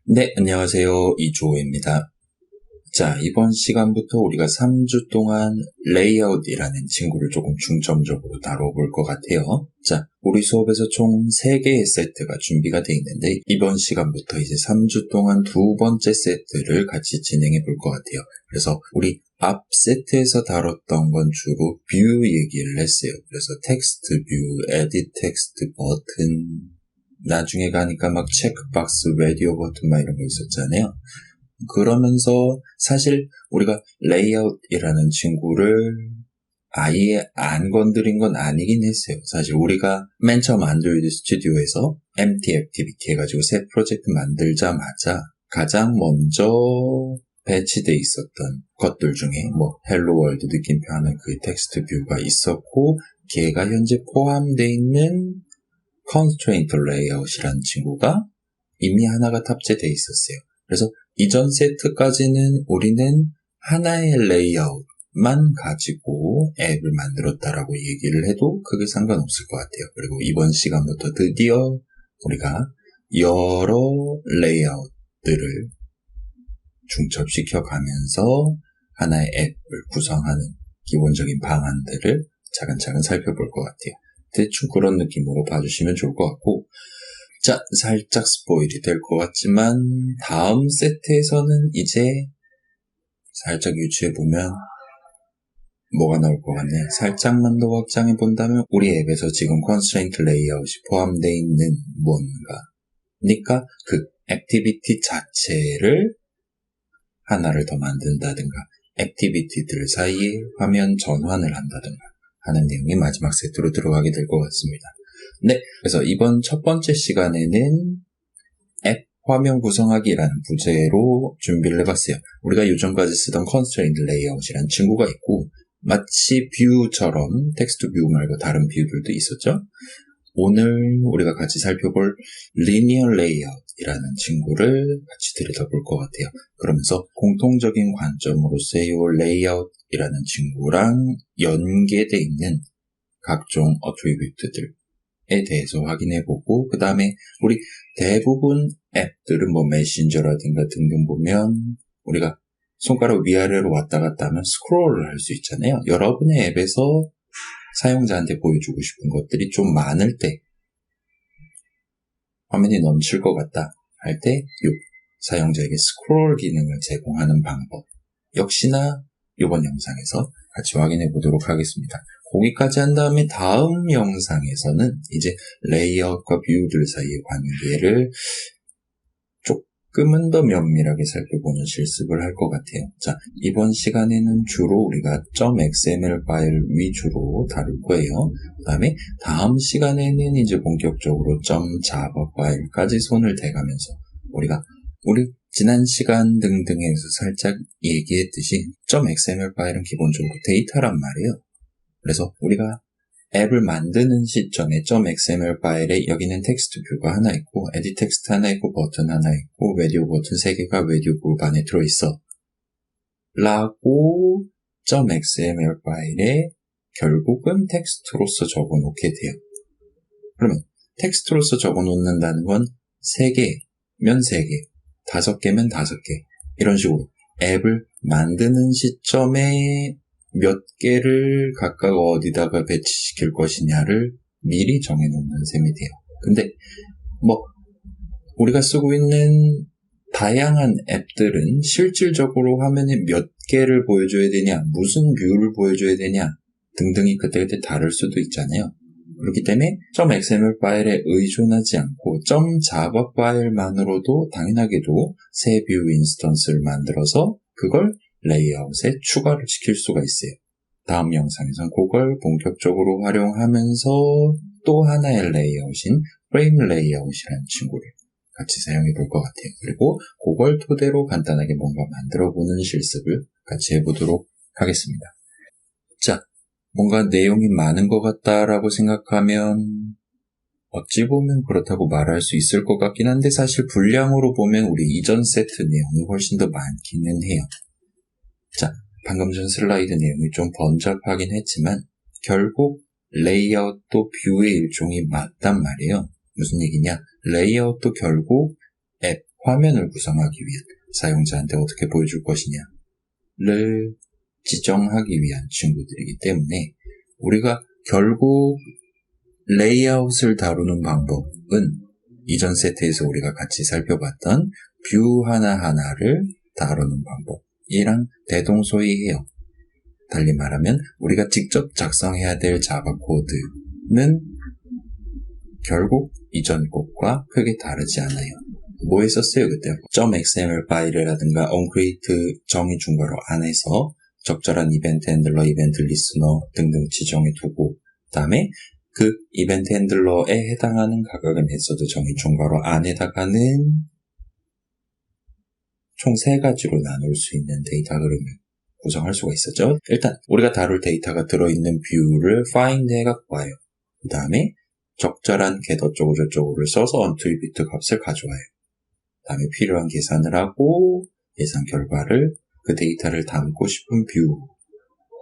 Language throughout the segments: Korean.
네, 안녕하세요. 이주호입니다. 자, 이번 시간부터 우리가 3주 동안 레이아웃이라는 친구를 조금 중점적으로 다뤄볼 것 같아요. 자, 우리 수업에서 총 3개의 세트가 준비가 되어 있는데 이번 시간부터 이제 3주 동안 두 번째 세트를 같이 진행해 볼 것 같아요. 그래서 우리 앞 세트에서 다뤘던 건 주로 뷰 얘기를 했어요. 그래서 텍스트 뷰, 에디트 텍스트 버튼, 나중에 가니까 막 체크박스, 라디오 버튼 막 이런 거 있었잖아요. 그러면서 사실 우리가 레이아웃이라는 친구를 아예 안 건드린 건 아니긴 했어요. 사실 우리가 맨 처음 안드로이드 스튜디오에서 MT 액티비티 해가지고 새 프로젝트 만들자마자 가장 먼저 배치돼 있었던 것들 중에 뭐 헬로 월드 느낌표 하는 그 텍스트 뷰가 있었고 걔가 현재 포함되어 있는 constraint layout이라는 친구가 이미 하나가 탑재되어 있었어요. 그래서 이전 세트까지는 우리는 하나의 레이아웃만 가지고 앱을 만들었다라고 얘기를 해도 크게 상관없을 것 같아요. 그리고 이번 시간부터 드디어 우리가 여러 레이아웃들을 중첩시켜 가면서 하나의 앱을 구성하는 기본적인 방안들을 차근차근 살펴볼 것 같아요. 대충 그런 느낌으로 봐주시면 좋을 것 같고, 자, 살짝 스포일이 될 것 같지만 다음 세트에서는 이제 살짝 유추해보면 뭐가 나올 것 같네. 살짝만 더 확장해 본다면 우리 앱에서 지금 컨스트레인트 레이아웃이 포함되어 있는 뭔가니까 그 액티비티 자체를 하나를 더 만든다든가 액티비티들 사이에 화면 전환을 한다든가 하는 내용이 마지막 세트로 들어가게 될 것 같습니다. 네, 그래서 이번 첫 번째 시간에는 앱 화면 구성하기라는 부제로 준비를 해봤어요. 우리가 요전까지 쓰던 constraint layout이라는 친구가 있고 마치 뷰처럼 텍스트 뷰 말고 다른 뷰들도 있었죠. 오늘 우리가 같이 살펴볼 linear layout이라는 친구를 같이 들여다볼 것 같아요. 그러면서 공통적인 관점으로서의 이 layout이라는 친구랑 연계되어 있는 각종 어트리뷰트들에 대해서 확인해보고 그 다음에 우리 대부분 앱들은 뭐 메신저라든가 등등 보면 우리가 손가락 위아래로 왔다 갔다 하면 스크롤을 할 수 있잖아요. 여러분의 앱에서 사용자한테 보여주고 싶은 것들이 좀 많을 때 화면이 넘칠 것 같다 할 때 사용자에게 스크롤 기능을 제공하는 방법 역시나 이번 영상에서 같이 확인해 보도록 하겠습니다. 거기까지 한 다음에 다음 영상에서는 이제 레이아웃과 뷰들 사이의 관계를 조금은 더 면밀하게 살펴보는 실습을 할 것 같아요. 자, 이번 시간에는 주로 우리가 .xml 파일 위주로 다룰 거예요. 그 다음에 다음 시간에는 이제 본격적으로 .java 파일까지 손을 대가면서 우리 지난 시간 등등에서 살짝 얘기했듯이 .xml 파일은 기본적으로 데이터란 말이에요. 그래서 우리가 앱을 만드는 시점에 .xml 파일에 여기는 텍스트 뷰가 하나 있고 에디 텍스트 하나 있고 버튼 하나 있고 라디오 버튼 3개가 라디오 그룹 안에 들어있어 라고 .xml 파일에 결국은 텍스트로서 적어놓게 돼요. 그러면 텍스트로서 적어놓는다는 건 3개면 3개, 5개면 5개 이런 식으로 앱을 만드는 시점에 몇 개를 각각 어디다가 배치시킬 것이냐를 미리 정해놓는 셈이 돼요. 근데 우리가 쓰고 있는 다양한 앱들은 실질적으로 화면에 몇 개를 보여줘야 되냐, 무슨 뷰를 보여줘야 되냐 등등이 그때그때 다를 수도 있잖아요. 그렇기 때문에 .xml 파일에 의존하지 않고 .java 파일만으로도 당연하게도 새 뷰 인스턴스를 만들어서 그걸 레이아웃에 추가를 시킬 수가 있어요. 다음 영상에선 그걸 본격적으로 활용하면서 또 하나의 레이아웃인 프레임 레이아웃이라는 친구를 같이 사용해 볼 것 같아요. 그리고 그걸 토대로 간단하게 뭔가 만들어 보는 실습을 같이 해보도록 하겠습니다. 자, 뭔가 내용이 많은 것 같다라고 생각하면 어찌 보면 그렇다고 말할 수 있을 것 같긴 한데 사실 분량으로 보면 우리 이전 세트 내용이 훨씬 더 많기는 해요. 자, 방금 전 슬라이드 내용이 좀 번잡하긴 했지만 결국 레이아웃도 뷰의 일종이 맞단 말이에요. 무슨 얘기냐? 레이아웃도 결국 앱 화면을 구성하기 위한 사용자한테 어떻게 보여줄 것이냐를 지정하기 위한 친구들이기 때문에 우리가 결국 레이아웃을 다루는 방법은 이전 세트에서 우리가 같이 살펴봤던 뷰 하나하나를 다루는 방법이랑 대동소이해요. 달리 말하면 우리가 직접 작성해야 될 자바 코드는 결국 이전 것과 크게 다르지 않아요. 뭐 했었어요 그때? .xml 파일이라든가 onCreate 정의 중괄호 안에서 적절한 이벤트 핸들러, 이벤트 리스너 등등 지정해 두고 다음에 그 이벤트 핸들러에 해당하는 각각의 메소드 정의 중괄호 안에다가는 총 3가지로 나눌 수 있는 데이터 흐름을 구성할 수가 있었죠. 일단 우리가 다룰 데이터가 들어있는 뷰를 find 해갖고 와요. 그 다음에 적절한 get 어쩌고 저쩌고를 써서 attribute 값을 가져와요. 그 다음에 필요한 계산을 하고 계산 결과를 그 데이터를 담고 싶은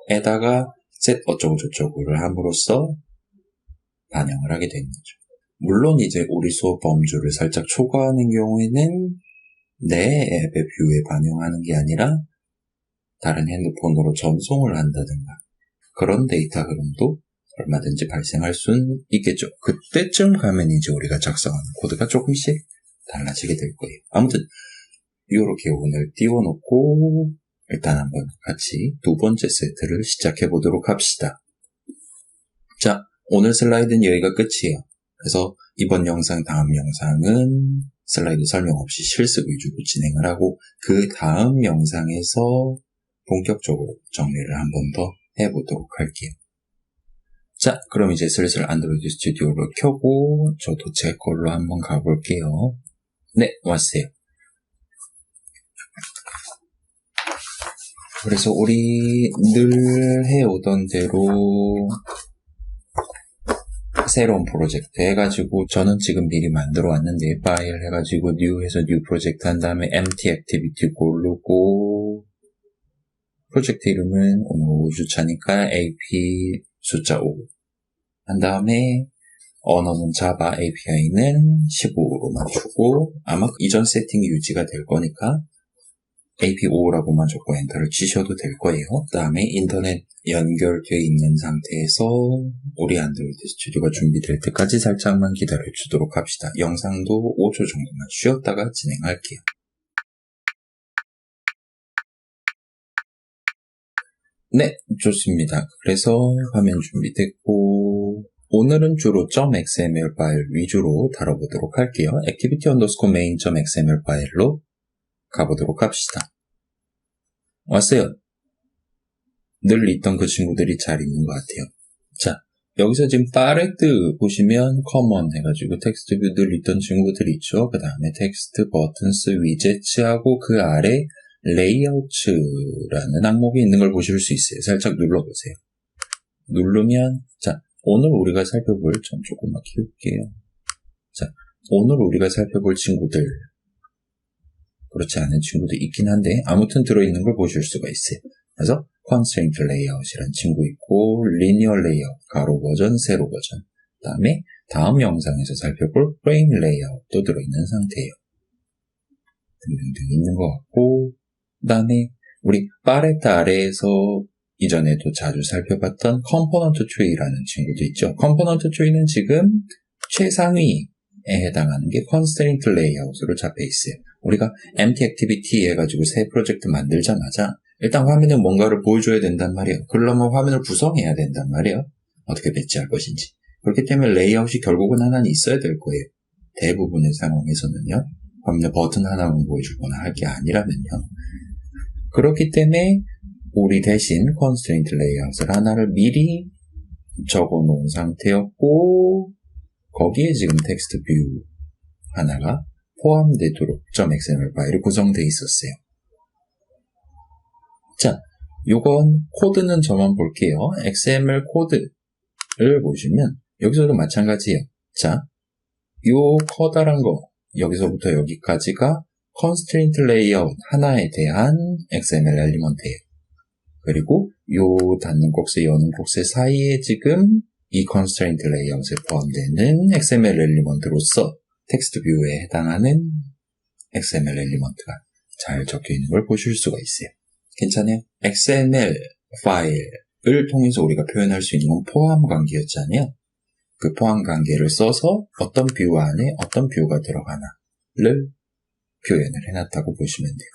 뷰에다가 set 어쩌고 저쩌고를 함으로써 반영을 하게 되는 거죠. 물론 이제 우리 수업 범주를 살짝 초과하는 경우에는 내 앱의 뷰에 반영하는 게 아니라 다른 핸드폰으로 전송을 한다든가 그런 데이터 흐름도 얼마든지 발생할 수는 있겠죠. 그때쯤 가면 이제 우리가 작성하는 코드가 조금씩 달라지게 될 거예요. 아무튼 이렇게 오늘 띄워놓고 일단 한번 같이 두 번째 세트를 시작해 보도록 합시다. 자, 오늘 슬라이드는 여기가 끝이에요. 그래서 이번 영상, 다음 영상은 슬라이드 설명 없이 실습 위주로 진행을 하고 그 다음 영상에서 본격적으로 정리를 한 번 더 해보도록 할게요. 자, 그럼 이제 슬슬 안드로이드 스튜디오를 켜고 저도 제 걸로 한번 가볼게요. 네, 왔어요. 그래서 우리 늘 해오던 대로 새로운 프로젝트 해가지고 저는 지금 미리 만들어 왔는데 파일 해가지고 new 해서 new 프로젝트 한 다음에 empty activity 고르고 프로젝트 이름은 오늘 5주차니까 AP 숫자 5 한 다음에 언어는 자바 API는 15로만 주고 아마 이전 세팅이 유지가 될 거니까 AP5라고만 적고 엔터를 치셔도 될 거예요. 그 다음에 인터넷 연결되어 있는 상태에서 우리 안드로이드 스튜디오가 준비될 때까지 살짝만 기다려 주도록 합시다. 영상도 5초 정도만 쉬었다가 진행할게요. 네, 좋습니다. 그래서 화면 준비됐고 오늘은 주로 .xml 파일 위주로 다뤄보도록 할게요. activity_main.xml 파일로 가보도록 합시다. 왔어요. 늘 있던 그 친구들이 잘 있는 것 같아요. 자, 여기서 지금 파레트 보시면 common 해가지고 텍스트 뷰 늘 있던 친구들이 있죠. 그 다음에 텍스트, 버튼스, 위젯하고 그 아래 레이아웃라는 항목이 있는 걸 보실 수 있어요. 살짝 눌러보세요. 누르면 자, 오늘 우리가 살펴볼 전 조금만 키울게요. 자, 오늘 우리가 살펴볼 친구들 그렇지 않은 친구도 있긴 한데 아무튼 들어있는 걸 보실 수가 있어요. 그래서 constraint layout이라는 친구 있고 linear layout, 가로 버전, 세로 버전 그 다음에 다음 영상에서 살펴볼 frame layout도 들어있는 상태예요. 등등등 있는 것 같고 그 다음에 우리 파레트 아래에서 이전에도 자주 살펴봤던 component tree라는 친구도 있죠. component tree는 지금 최상위에 해당하는 게 constraint layout으로 잡혀 있어요. 우리가 empty activity 해가지고 새 프로젝트 만들자마자 일단 화면에 뭔가를 보여줘야 된단 말이에요. 그러려면 화면을 구성해야 된단 말이에요. 어떻게 배치할 것인지. 그렇기 때문에 레이아웃이 결국은 하나는 있어야 될 거예요. 대부분의 상황에서는요. 화면에 버튼 하나만 보여주거나 할 게 아니라면요. 그렇기 때문에 우리 대신 constraint layout을 하나를 미리 적어놓은 상태였고 거기에 지금 텍스트 뷰 하나가 포함되도록 .xml 파일이 구성되어 있었어요. 자, 요건 코드는 저만 볼게요. XML 코드를 보시면 여기서도 마찬가지예요. 자, 요 커다란 거 여기서부터 여기까지가 constraint layout 하나에 대한 XML 엘리먼트예요. 그리고 요 닫는 곡세, 여는 곡세 사이에 지금 이 constraint layout에 포함되는 XML 엘리먼트로서 텍스트 뷰에 해당하는 XML 엘리먼트가 잘 적혀 있는 걸 보실 수가 있어요. 괜찮아요? XML 파일을 통해서 우리가 표현할 수 있는 건 포함 관계였잖아요. 그 포함 관계를 써서 어떤 뷰 안에 어떤 뷰가 들어가나를 표현을 해놨다고 보시면 돼요.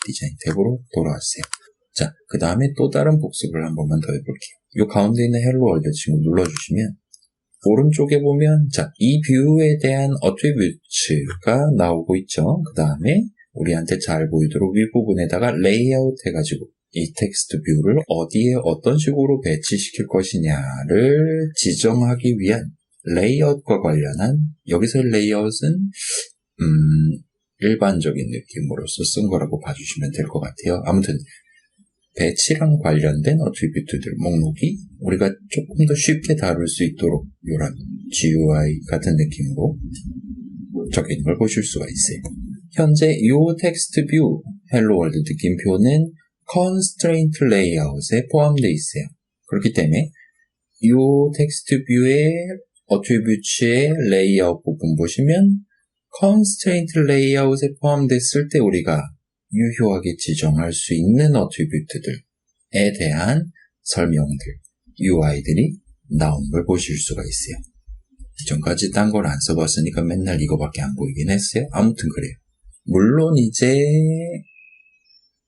디자인 탭으로 돌아왔어요. 자, 그 다음에 또 다른 복습을 한 번만 더 해볼게요. 이 가운데 있는 헬로 월드 친구 눌러주시면 오른쪽에 보면 자, 이 뷰에 대한 어트리뷰츠가 나오고 있죠. 그 다음에 우리한테 잘 보이도록 윗부분에다가 레이아웃 해가지고 이 텍스트 뷰를 어디에 어떤 식으로 배치시킬 것이냐를 지정하기 위한 레이아웃과 관련한, 여기서 레이아웃은 일반적인 느낌으로서 쓴 거라고 봐주시면 될 것 같아요. 아무튼 배치랑 관련된 어트리뷰트들 목록이 우리가 조금 더 쉽게 다룰 수 있도록 이런 GUI 같은 느낌으로 적혀 있는 걸 보실 수가 있어요. 현재 이 텍스트 뷰 헬로 월드 느낌표는 constraint layout에 포함되어 있어요. 그렇기 때문에 이 텍스트 뷰의 어트리뷰츠의 레이아웃 부분 보시면 constraint layout에 포함됐을 때 우리가 유효하게 지정할 수 있는 어트리뷰트들에 대한 설명들, UI들이 나오는 걸 보실 수가 있어요. 이전까지 딴 걸 안 써봤으니까 맨날 이거밖에 안 보이긴 했어요. 아무튼 그래요. 물론 이제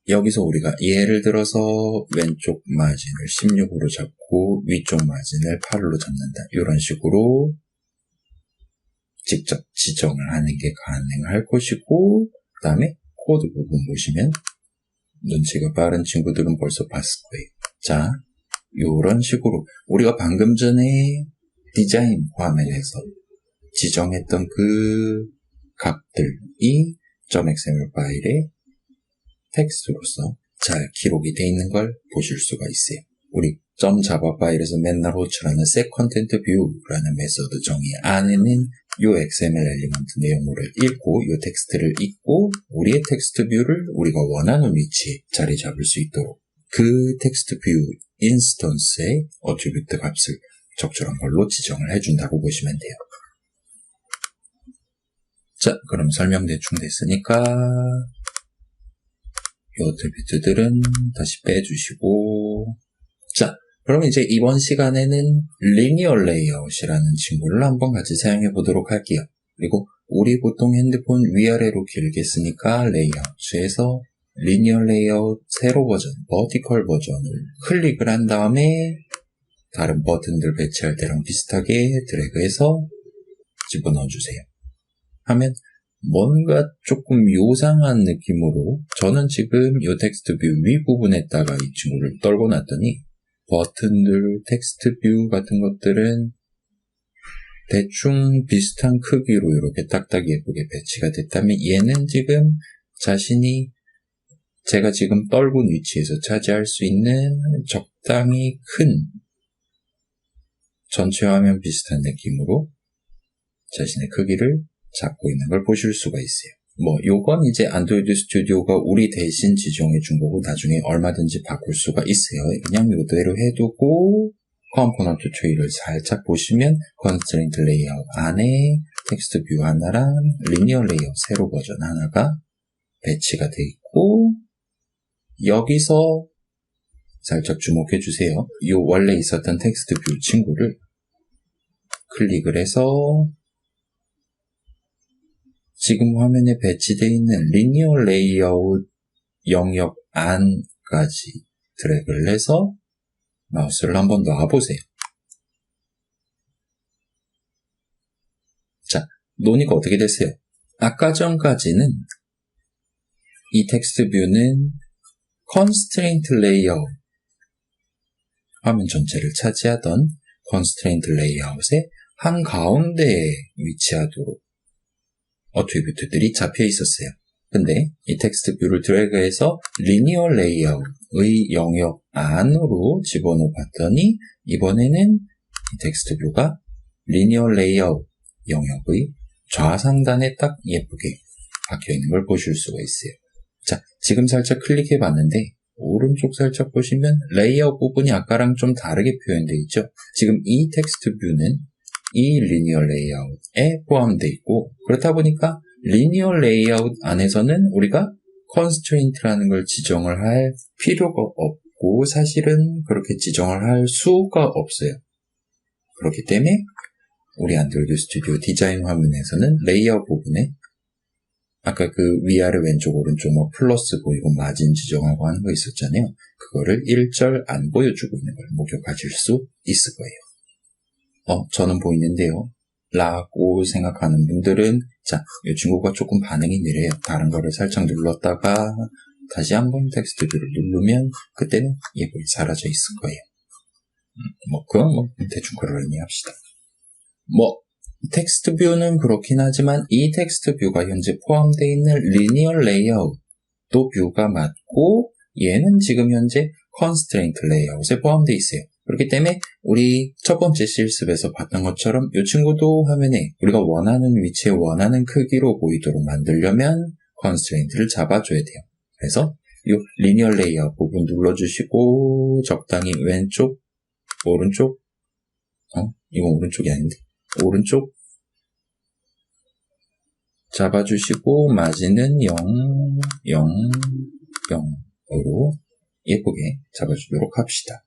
여기서 우리가 예를 들어서 왼쪽 마진을 16으로 잡고 위쪽 마진을 8으로 잡는다. 이런 식으로 직접 지정을 하는 게 가능할 것이고, 그 다음에 코드 부분 보시면 눈치가 빠른 친구들은 벌써 봤을 거예요. 자, 이런 식으로 우리가 방금 전에 디자인 화면에서 지정했던 그 값들이 .xml 파일에 텍스트로서 잘 기록이 되어 있는 걸 보실 수가 있어요. 우리 .java 파일에서 맨날 호출하는 setContentView라는 메소드 정의 안에는 이 XML 엘리먼트 내용물을 읽고 이 텍스트를 읽고 우리의 텍스트 뷰를 우리가 원하는 위치에 자리 잡을 수 있도록 그 텍스트 뷰 인스턴스의 어트리뷰트 값을 적절한 걸로 지정을 해준다고 보시면 돼요. 자, 그럼 설명 대충 됐으니까 이 어트리뷰트들은 다시 빼주시고, 자, 그럼 이제 이번 시간에는 리니어 레이아웃이라는 친구를 한번 같이 사용해 보도록 할게요. 그리고 우리 보통 핸드폰 위아래로 길게 쓰니까 레이아웃에서 리니어 레이아웃 세로 버전, 버티컬 버전을 클릭을 한 다음에 다른 버튼들 배치할 때랑 비슷하게 드래그해서 집어넣어 주세요. 하면 뭔가 조금 요상한 느낌으로, 저는 지금 이 텍스트 뷰 윗부분에다가 이 친구를 떨궈 놨더니 버튼들, 텍스트 뷰 같은 것들은 대충 비슷한 크기로 이렇게 딱딱 예쁘게 배치가 됐다면 얘는 지금 자신이 제가 지금 떨군 위치에서 차지할 수 있는 적당히 큰 전체 화면 비슷한 느낌으로 자신의 크기를 잡고 있는 걸 보실 수가 있어요. 요건 이제 안드로이드 스튜디오가 우리 대신 지정해 준 거고 나중에 얼마든지 바꿀 수가 있어요. 그냥 이대로 해두고 컴포넌트 트리를 살짝 보시면 컨스트레인트 레이아웃 안에 텍스트 뷰 하나랑 리니어 레이아웃 세로 버전 하나가 배치가 되어 있고, 여기서 살짝 주목해 주세요. 이 원래 있었던 텍스트 뷰 친구를 클릭을 해서 지금 화면에 배치되어 있는 리니어 레이아웃 영역 안까지 드래그를 해서 마우스를 한번 놔보세요. 자, 노니까 어떻게 됐어요? 아까 전까지는 이 텍스트 뷰는 constraint layout, 화면 전체를 차지하던 constraint layout의 한가운데에 위치하도록 어트리뷰트들이 잡혀 있었어요. 근데 이 텍스트 뷰를 드래그해서 리니어 레이아웃의 영역 안으로 집어넣어 봤더니 이번에는 이 텍스트 뷰가 리니어 레이아웃 영역의 좌상단에 딱 예쁘게 박혀 있는 걸 보실 수가 있어요. 자, 지금 살짝 클릭해 봤는데 오른쪽 살짝 보시면 레이아웃 부분이 아까랑 좀 다르게 표현되어 있죠. 지금 이 텍스트 뷰는 이 리니어 레이아웃에 포함되어 있고, 그렇다 보니까 리니어 레이아웃 안에서는 우리가 constraint라는 걸 지정을 할 필요가 없고 사실은 그렇게 지정을 할 수가 없어요. 그렇기 때문에 우리 안드로이드 스튜디오 디자인 화면에서는 레이아웃 부분에 아까 그 위아래 왼쪽 오른쪽 뭐 플러스 보이고 마진 지정하고 하는 거 있었잖아요. 그거를 1절 안 보여주고 있는 걸 목격하실 수 있을 거예요. 저는 보이는데요. 라고 생각하는 분들은 자, 이 친구가 조금 반응이 느려요. 다른 거를 살짝 눌렀다가 다시 한번 텍스트 뷰를 누르면 그때는 예쁘게 사라져 있을 거예요. 그건 대충 그러려니 합시다. 텍스트 뷰는 그렇긴 하지만 이 텍스트 뷰가 현재 포함되어 있는 리니어 레이아웃도 뷰가 맞고 얘는 지금 현재 constraint 레이아웃에 포함되어 있어요. 그렇기 때문에 우리 첫 번째 실습에서 봤던 것처럼 이 친구도 화면에 우리가 원하는 위치에 원하는 크기로 보이도록 만들려면 constraint를 잡아줘야 돼요. 그래서 이 리니어 레이아웃 부분 눌러주시고 적당히 왼쪽, 오른쪽, 이건 오른쪽이 아닌데 오른쪽 잡아주시고 마진은 0, 0, 0으로 예쁘게 잡아주도록 합시다.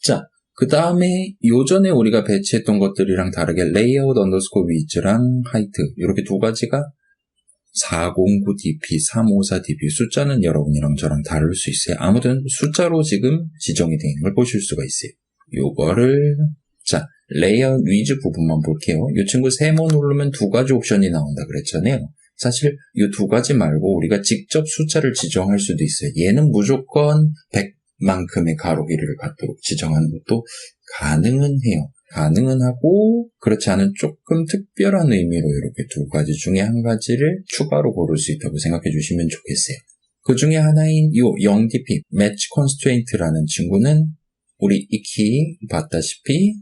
자, 그 다음에 요전에 우리가 배치했던 것들이랑 다르게 레이아웃 언더스코어 위즈랑 하이트 이렇게 두 가지가 409dp, 354dp 숫자는 여러분이랑 저랑 다를 수 있어요. 아무튼 숫자로 지금 지정이 되어 있는 걸 보실 수가 있어요. 요거를 자, 레이아웃 위즈 부분만 볼게요. 이 친구 세모 누르면 두 가지 옵션이 나온다 그랬잖아요. 사실 이 두 가지 말고 우리가 직접 숫자를 지정할 수도 있어요. 얘는 무조건 100만큼의 가로 길이를 갖도록 지정하는 것도 가능은 해요. 가능은 하고 그렇지 않은 조금 특별한 의미로 이렇게 두 가지 중에 한 가지를 추가로 고를 수 있다고 생각해 주시면 좋겠어요. 그 중에 하나인 이 0dp, Match Constraint라는 친구는 우리 익히 봤다시피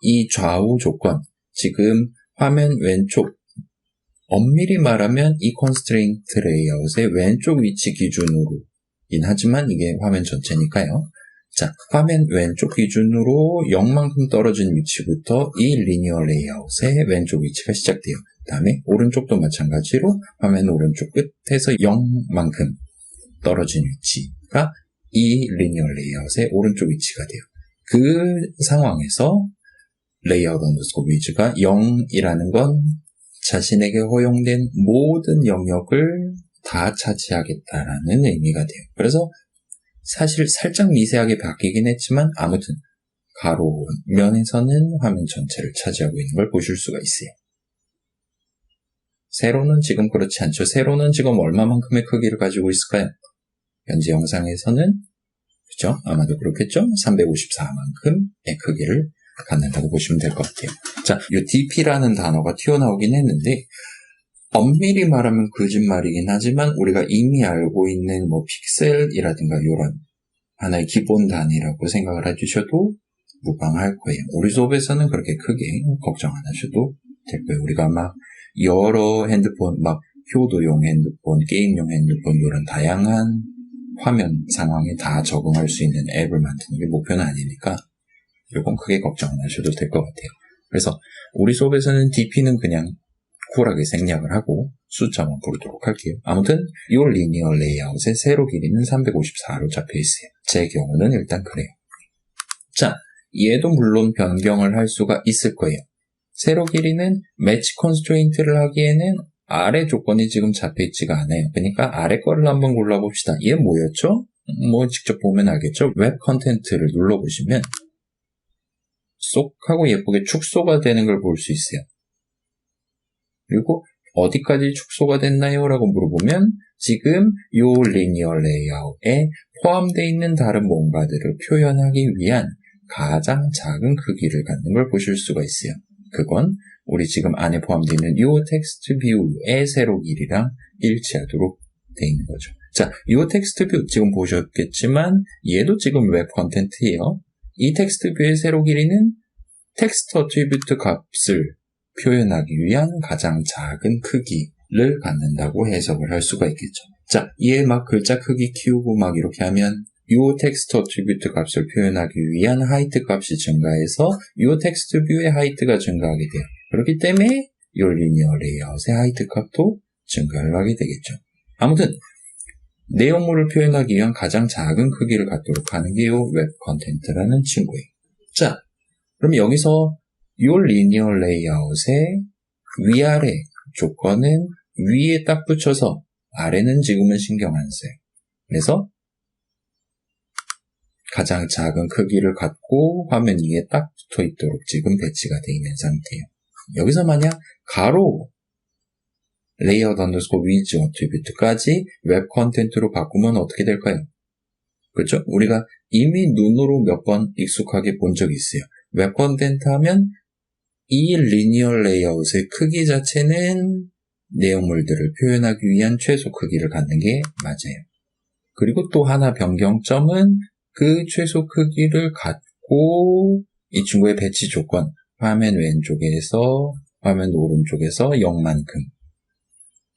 이 좌우 조건, 지금 화면 왼쪽, 엄밀히 말하면 이 constraint 레이아웃의 왼쪽 위치 기준으로긴 하지만 이게 화면 전체니까요. 자, 화면 왼쪽 기준으로 0만큼 떨어진 위치부터 이 리니어 레이아웃의 왼쪽 위치가 시작돼요. 그 다음에 오른쪽도 마찬가지로 화면 오른쪽 끝에서 0만큼 떨어진 위치가 이 리니어 레이아웃의 오른쪽 위치가 돼요. 그 상황에서 레이아웃 언더스코어 위즈가 0이라는 건 자신에게 허용된 모든 영역을 다 차지하겠다라는 의미가 돼요. 그래서 사실 살짝 미세하게 바뀌긴 했지만 아무튼 가로면에서는 화면 전체를 차지하고 있는 걸 보실 수가 있어요. 세로는 지금 그렇지 않죠. 세로는 지금 얼마만큼의 크기를 가지고 있을까요? 현재 영상에서는 그렇죠? 아마도 그렇겠죠? 354만큼의 크기를 갖는다고 보시면 될 것 같아요. 자, 이 dp라는 단어가 튀어나오긴 했는데 엄밀히 말하면 거짓말이긴 하지만 우리가 이미 알고 있는 픽셀이라든가 이런 하나의 기본 단위라고 생각을 해주셔도 무방할 거예요. 우리 수업에서는 그렇게 크게 걱정 안 하셔도 될 거예요. 우리가 막 여러 핸드폰, 막 효도용 핸드폰, 게임용 핸드폰 이런 다양한 화면 상황에 다 적응할 수 있는 앱을 만드는 게 목표는 아니니까 이건 크게 걱정 안 하셔도 될 것 같아요. 그래서 우리 수업에서는 DP는 그냥 쿨하게 생략을 하고 숫자만 부르도록 할게요. 아무튼 이 리니어 레이아웃의 세로 길이는 354로 잡혀 있어요. 제 경우는 일단 그래요. 자, 얘도 물론 변경을 할 수가 있을 거예요. 세로 길이는 매치 컨스트레인트를 하기에는 아래 조건이 지금 잡혀 있지가 않아요. 그러니까 아래 거를 한번 골라봅시다. 얘 뭐였죠? 직접 보면 알겠죠? 웹 컨텐트를 눌러보시면 쏙 하고 예쁘게 축소가 되는 걸 볼 수 있어요. 그리고 어디까지 축소가 됐나요? 라고 물어보면 지금 요 리니어 레이아웃에 포함되어 있는 다른 뭔가들을 표현하기 위한 가장 작은 크기를 갖는 걸 보실 수가 있어요. 그건 우리 지금 안에 포함되어 있는 요 텍스트 뷰의 세로 길이랑 일치하도록 되어 있는 거죠. 자, 요 텍스트 뷰 지금 보셨겠지만 얘도 지금 웹 컨텐트예요. 이 텍스트 뷰의 세로 길이는 텍스트 어트리뷰트 값을 표현하기 위한 가장 작은 크기를 갖는다고 해석을 할 수가 있겠죠. 자, 얘 막 글자 크기 키우고 막 이렇게 하면 요 텍스트 어트리뷰트 값을 표현하기 위한 하이트 값이 증가해서 요 텍스트 뷰의 하이트가 증가하게 돼요. 그렇기 때문에 요 리니어 레이아웃의 하이트 값도 증가를 하게 되겠죠. 아무튼 내용물을 표현하기 위한 가장 작은 크기를 갖도록 하는 게 요 웹 컨텐트라는 친구예요. 자, 그럼 여기서 요 리니어 레이아웃의 위아래 조건은 위에 딱 붙여서 아래는 지금은 신경 안 써요. 그래서 가장 작은 크기를 갖고 화면 위에 딱 붙어 있도록 지금 배치가 되어 있는 상태예요. 여기서 만약 가로 레이아웃 언더스코어 위즈 어트리뷰트까지 웹 컨텐트로 바꾸면 어떻게 될까요? 그렇죠? 우리가 이미 눈으로 몇 번 익숙하게 본 적이 있어요. 웹 컨텐트 하면 이 리니어 레이아웃의 크기 자체는 내용물들을 표현하기 위한 최소 크기를 갖는 게 맞아요. 그리고 또 하나 변경점은 그 최소 크기를 갖고 이 친구의 배치 조건, 화면 왼쪽에서 화면 오른쪽에서 0만큼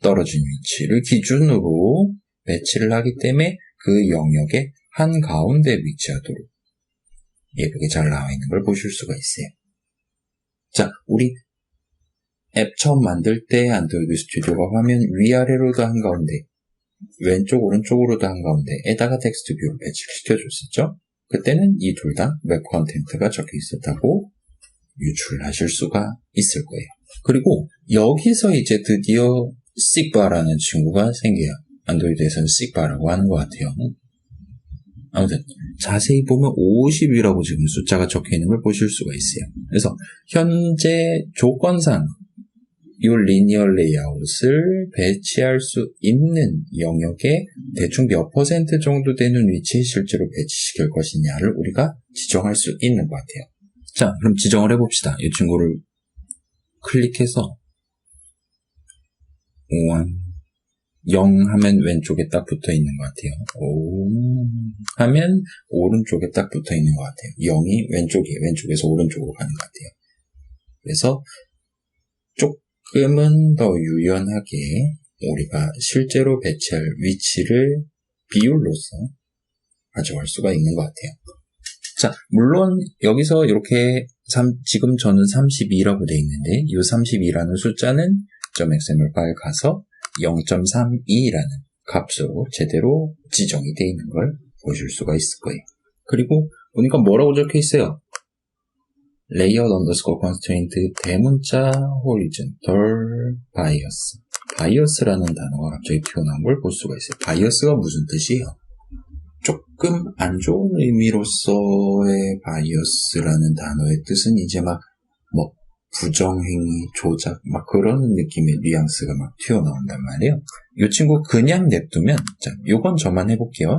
떨어진 위치를 기준으로 배치를 하기 때문에 그 영역의 한가운데 위치하도록 예쁘게 잘 나와 있는 걸 보실 수가 있어요. 자, 우리 앱 처음 만들 때 안드로이드 스튜디오가 화면 위아래로도 한가운데 왼쪽 오른쪽으로도 한가운데에다가 텍스트 뷰를 배치를 시켜줬었죠. 그때는 이 둘 다 웹 컨텐트가 적혀 있었다고 유출을 하실 수가 있을 거예요. 그리고 여기서 이제 드디어 식바라는 친구가 생겨요. 안드로이드에서는 식바라고 하는 것 같아요. 아무튼 자세히 보면 50이라고 지금 숫자가 적혀 있는 걸 보실 수가 있어요. 그래서 현재 조건상 이 리니어 레이아웃을 배치할 수 있는 영역에 대충 몇 % 정도 되는 위치에 실제로 배치시킬 것이냐를 우리가 지정할 수 있는 것 같아요. 자, 그럼 지정을 해봅시다. 이 친구를 클릭해서 0 하면 왼쪽에 딱 붙어 있는 것 같아요. 5 하면 오른쪽에 딱 붙어 있는 것 같아요. 0이 왼쪽에서 오른쪽으로 가는 것 같아요. 그래서 조금은 더 유연하게 우리가 실제로 배치할 위치를 비율로서 가져갈 수가 있는 것 같아요. 자, 물론 여기서 이렇게 지금 저는 32라고 되어 있는데 이 32라는 숫자는 .xml 파일 가서 0.32라는 값으로 제대로 지정이 되어 있는 걸 보실 수가 있을 거예요. 그리고 보니까 뭐라고 적혀 있어요? layout underscore constraint 대문자 horizontal bias. bias라는 단어가 갑자기 튀어나온 걸 볼 수가 있어요. bias가 무슨 뜻이에요? 조금 안 좋은 의미로서의 bias라는 단어의 뜻은 이제 막 부정행위, 조작, 막 그런 느낌의 뉘앙스가 막 튀어나온단 말이에요. 이 친구 그냥 냅두면, 자, 요건 저만 해볼게요.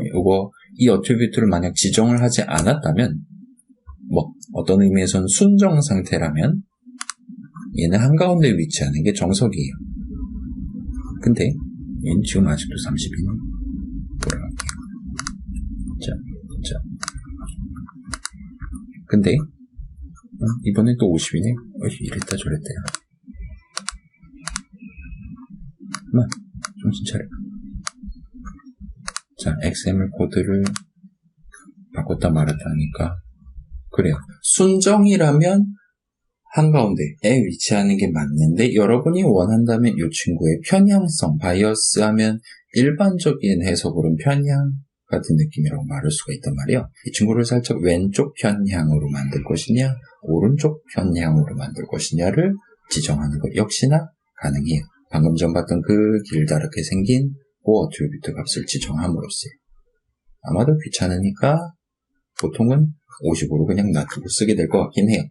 이 어트리뷰트를 만약 지정을 하지 않았다면, 어떤 의미에서는 순정 상태라면, 얘는 한가운데 위치하는 게 정석이에요. 근데, 얘는 지금 아직도 30이네. 돌아갈게요. 자. 근데, 이번엔 또 50이네. 이랬다 저랬다. 정신 차려. 자, XML 코드를 바꿨다 말았다 하니까 그래요. 순정이라면 한가운데에 위치하는 게 맞는데 여러분이 원한다면 이 친구의 편향성, 바이어스 하면 일반적인 해석으로는 편향 같은 느낌이라고 말할 수가 있단 말이에요. 이 친구를 살짝 왼쪽 편향으로 만들 것이냐 오른쪽 편향으로 만들 것이냐를 지정하는 것 역시나 가능해요. 방금 전 봤던 그 길다랗게 생긴 그 어트리뷰트 값을 지정함으로써 아마도 귀찮으니까 보통은 50으로 그냥 놔두고 쓰게 될 것 같긴 해요.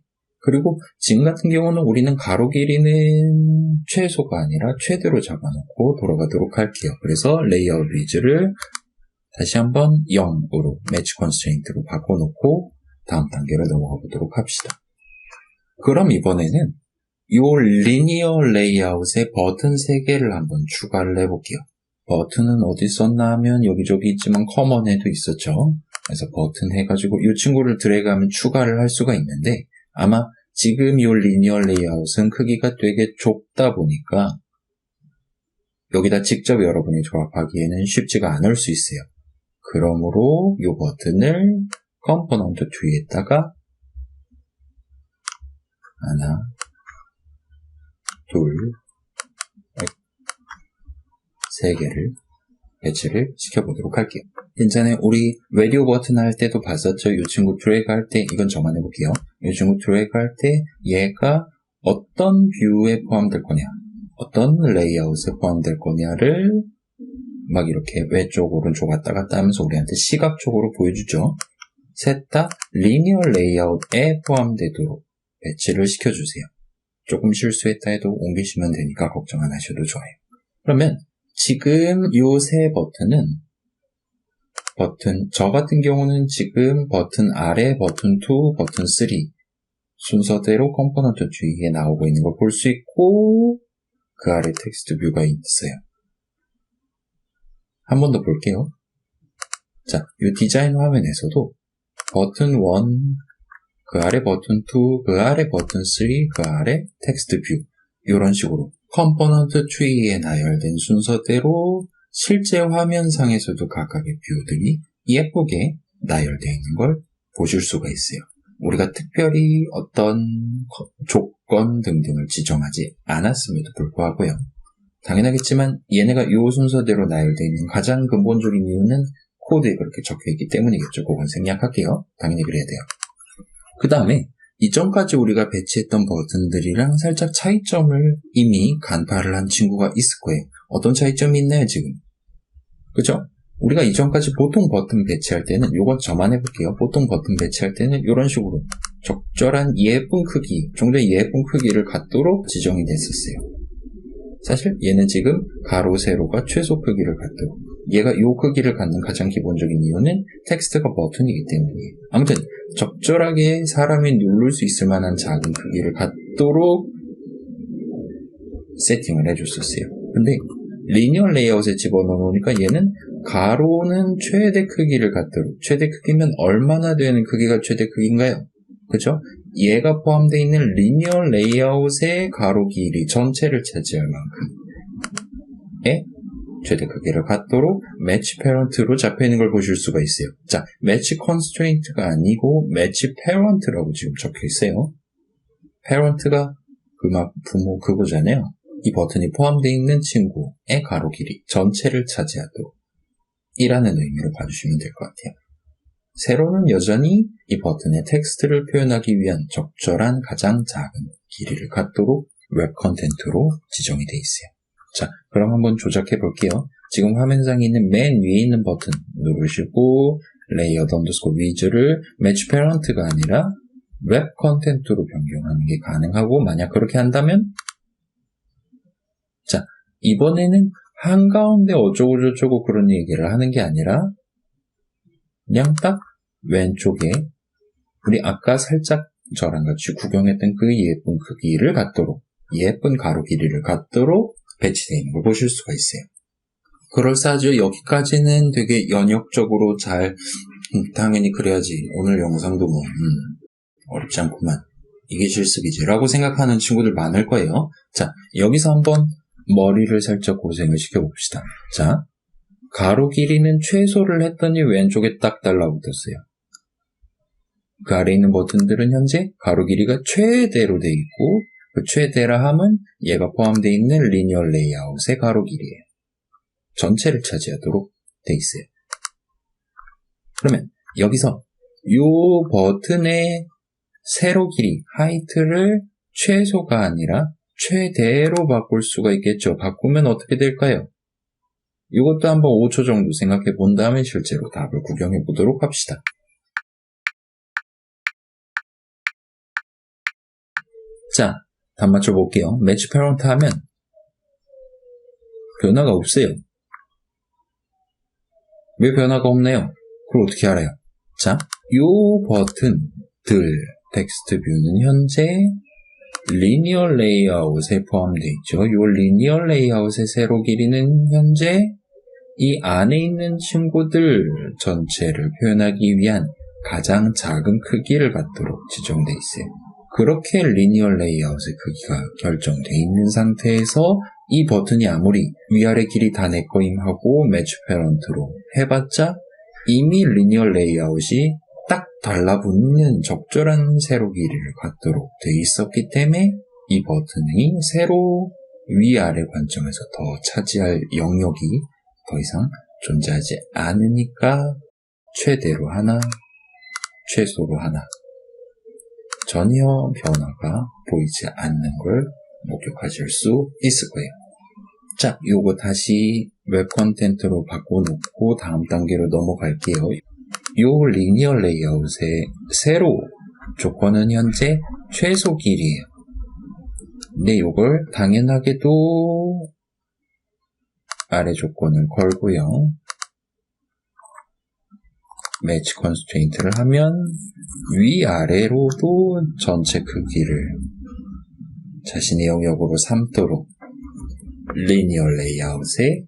그리고 지금 같은 경우는 우리는 가로 길이는 최소가 아니라 최대로 잡아놓고 돌아가도록 할게요. 그래서 레이아웃 위즈를 다시 한번 0으로 매치 컨스트레인트로 바꿔놓고 다음 단계로 넘어가 보도록 합시다. 그럼 이번에는 이 리니어 레이아웃에 버튼 3개를 한번 추가를 해볼게요. 버튼은 어디 썼나 하면 여기저기 있지만 커먼에도 있었죠. 그래서 버튼 해가지고 이 친구를 드래그하면 추가를 할 수가 있는데 아마 지금 이 리니어 레이아웃은 크기가 되게 좁다 보니까 여기다 직접 여러분이 조합하기에는 쉽지가 않을 수 있어요. 그러므로 이 버튼을 컴포넌트 트리에다가 하나, 둘, 세 개를 배치를 시켜보도록 할게요. 괜찮아요. 우리 라디오 버튼 할 때도 봤었죠. 이 친구 드래그 할 때, 이건 저만 해볼게요. 이 친구 드래그 할 때 얘가 어떤 뷰에 포함될 거냐, 어떤 레이아웃에 포함될 거냐를 막 이렇게 왼쪽 오른쪽 왔다 갔다 하면서 우리한테 시각적으로 보여주죠. 셋 다 리니어 레이아웃에 포함되도록 배치를 시켜주세요. 조금 실수했다 해도 옮기시면 되니까 걱정 안 하셔도 좋아요. 그러면 지금 요 세 버튼은 저 같은 경우는 지금 버튼 아래 버튼 2, 버튼 3 순서대로 컴포넌트 트리에 나오고 있는 걸 볼 수 있고 그 아래 텍스트 뷰가 있어요. 한 번 더 볼게요. 자, 이 디자인 화면에서도 버튼 1, 그 아래 버튼 2, 그 아래 버튼 3, 그 아래 텍스트 뷰 이런 식으로 컴포넌트 트리에 나열된 순서대로 실제 화면상에서도 각각의 뷰들이 예쁘게 나열되어 있는 걸 보실 수가 있어요. 우리가 특별히 어떤 조건 등등을 지정하지 않았음에도 불구하고요. 당연하겠지만 얘네가 이 순서대로 나열되어 있는 가장 근본적인 이유는 코드에 그렇게 적혀있기 때문이겠죠. 그건 생략할게요. 당연히 그래야 돼요. 그 다음에 이전까지 우리가 배치했던 버튼들이랑 살짝 차이점을 이미 간파를 한 친구가 있을 거예요. 어떤 차이점이 있나요, 지금? 그죠? 우리가 이전까지 보통 버튼 배치할 때는, 요건 저만 해볼게요. 보통 버튼 배치할 때는 이런 식으로 적절한 예쁜 크기, 좀 더 예쁜 크기를 갖도록 지정이 됐었어요. 사실 얘는 지금 가로, 세로가 최소 크기를 갖도록, 얘가 요 크기를 갖는 가장 기본적인 이유는 텍스트가 버튼이기 때문이에요. 아무튼 적절하게 사람이 누를 수 있을 만한 작은 크기를 갖도록 세팅을 해줬었어요. 근데 리니어 레이아웃에 집어넣으니까 얘는 가로는 최대 크기를 갖도록, 최대 크기면 얼마나 되는 크기가 최대 크기인가요? 그죠? 얘가 포함되어 있는 리니어 레이아웃의 가로 길이 전체를 차지할 만큼의 최대 크기를 갖도록 매치 패런트로 잡혀있는 걸 보실 수가 있어요. 자, 매치 컨스트레인트가 아니고 매치 패런트라고 지금 적혀있어요. 패런트가 부모 그거잖아요. 이 버튼이 포함되어 있는 친구의 가로 길이 전체를 차지하도록 이라는 의미로 봐주시면 될 것 같아요. 세로는 여전히 이 버튼의 텍스트를 표현하기 위한 적절한 가장 작은 길이를 갖도록 웹 컨텐트로 지정이 되어 있어요. 자, 그럼 한번 조작해 볼게요. 지금 화면상에 있는 맨 위에 있는 버튼 누르시고 레이어드 언더스코어 위즈를 매치 패런트가 아니라 웹 컨텐트로 변경하는 게 가능하고, 만약 그렇게 한다면, 자, 이번에는 한가운데 어쩌고저쩌고 그런 얘기를 하는 게 아니라 그냥 딱 왼쪽에 우리 아까 살짝 저랑 같이 구경했던 그 예쁜 크기를 갖도록, 예쁜 가로 길이를 갖도록 배치되어 있는 걸 보실 수가 있어요. 그럴싸하죠? 여기까지는 되게 연역적으로 잘, 당연히 그래야지 오늘 영상도 어렵지 않구만, 이게 실습이지 라고 생각하는 친구들 많을 거예요. 자, 여기서 한번 머리를 살짝 고생을 시켜봅시다. 자, 가로 길이는 최소를 했더니 왼쪽에 딱 달라붙었어요. 그 아래 있는 버튼들은 현재 가로 길이가 최대로 돼 있고, 그 최대라 함은 얘가 포함되어 있는 리니어 레이아웃의 가로 길이에요. 전체를 차지하도록 돼 있어요. 그러면 여기서 이 버튼의 세로 길이, 하이트를 최소가 아니라 최대로 바꿀 수가 있겠죠. 바꾸면 어떻게 될까요? 이것도 한번 5초 정도 생각해 본 다음에 실제로 답을 구경해 보도록 합시다. 자, 답 맞춰 볼게요. 매치 패런트 하면 변화가 없어요. 왜 변화가 없나요? 그걸 어떻게 알아요? 자, 요 버튼들 텍스트 뷰는 현재 리니어 레이아웃에 포함되어 있죠. 요 리니어 레이아웃의 세로 길이는 현재 이 안에 있는 친구들 전체를 표현하기 위한 가장 작은 크기를 갖도록 지정되어 있어요. 그렇게 리니어 레이아웃의 크기가 결정되어 있는 상태에서 이 버튼이 아무리 위아래 길이 다 내 거임 하고 매치 패런트로 해봤자 이미 리니어 레이아웃이 딱 달라붙는 적절한 세로 길이를 갖도록 돼 있었기 때문에 이 버튼이 세로 위아래 관점에서 더 차지할 영역이 더 이상 존재하지 않으니까 최대로 하나, 최소로 하나 전혀 변화가 보이지 않는 걸 목격하실 수 있을 거예요. 자, 요거 다시 웹 컨텐트로 바꿔놓고 다음 단계로 넘어갈게요. 요 리니어 레이아웃의 세로 조건은 현재 최소 길이에요. 근데 요걸 당연하게도 아래 조건을 걸고요. 매치 컨스트레인트를 하면 위아래로도 전체 크기를 자신의 영역으로 삼도록 리니어 레이아웃의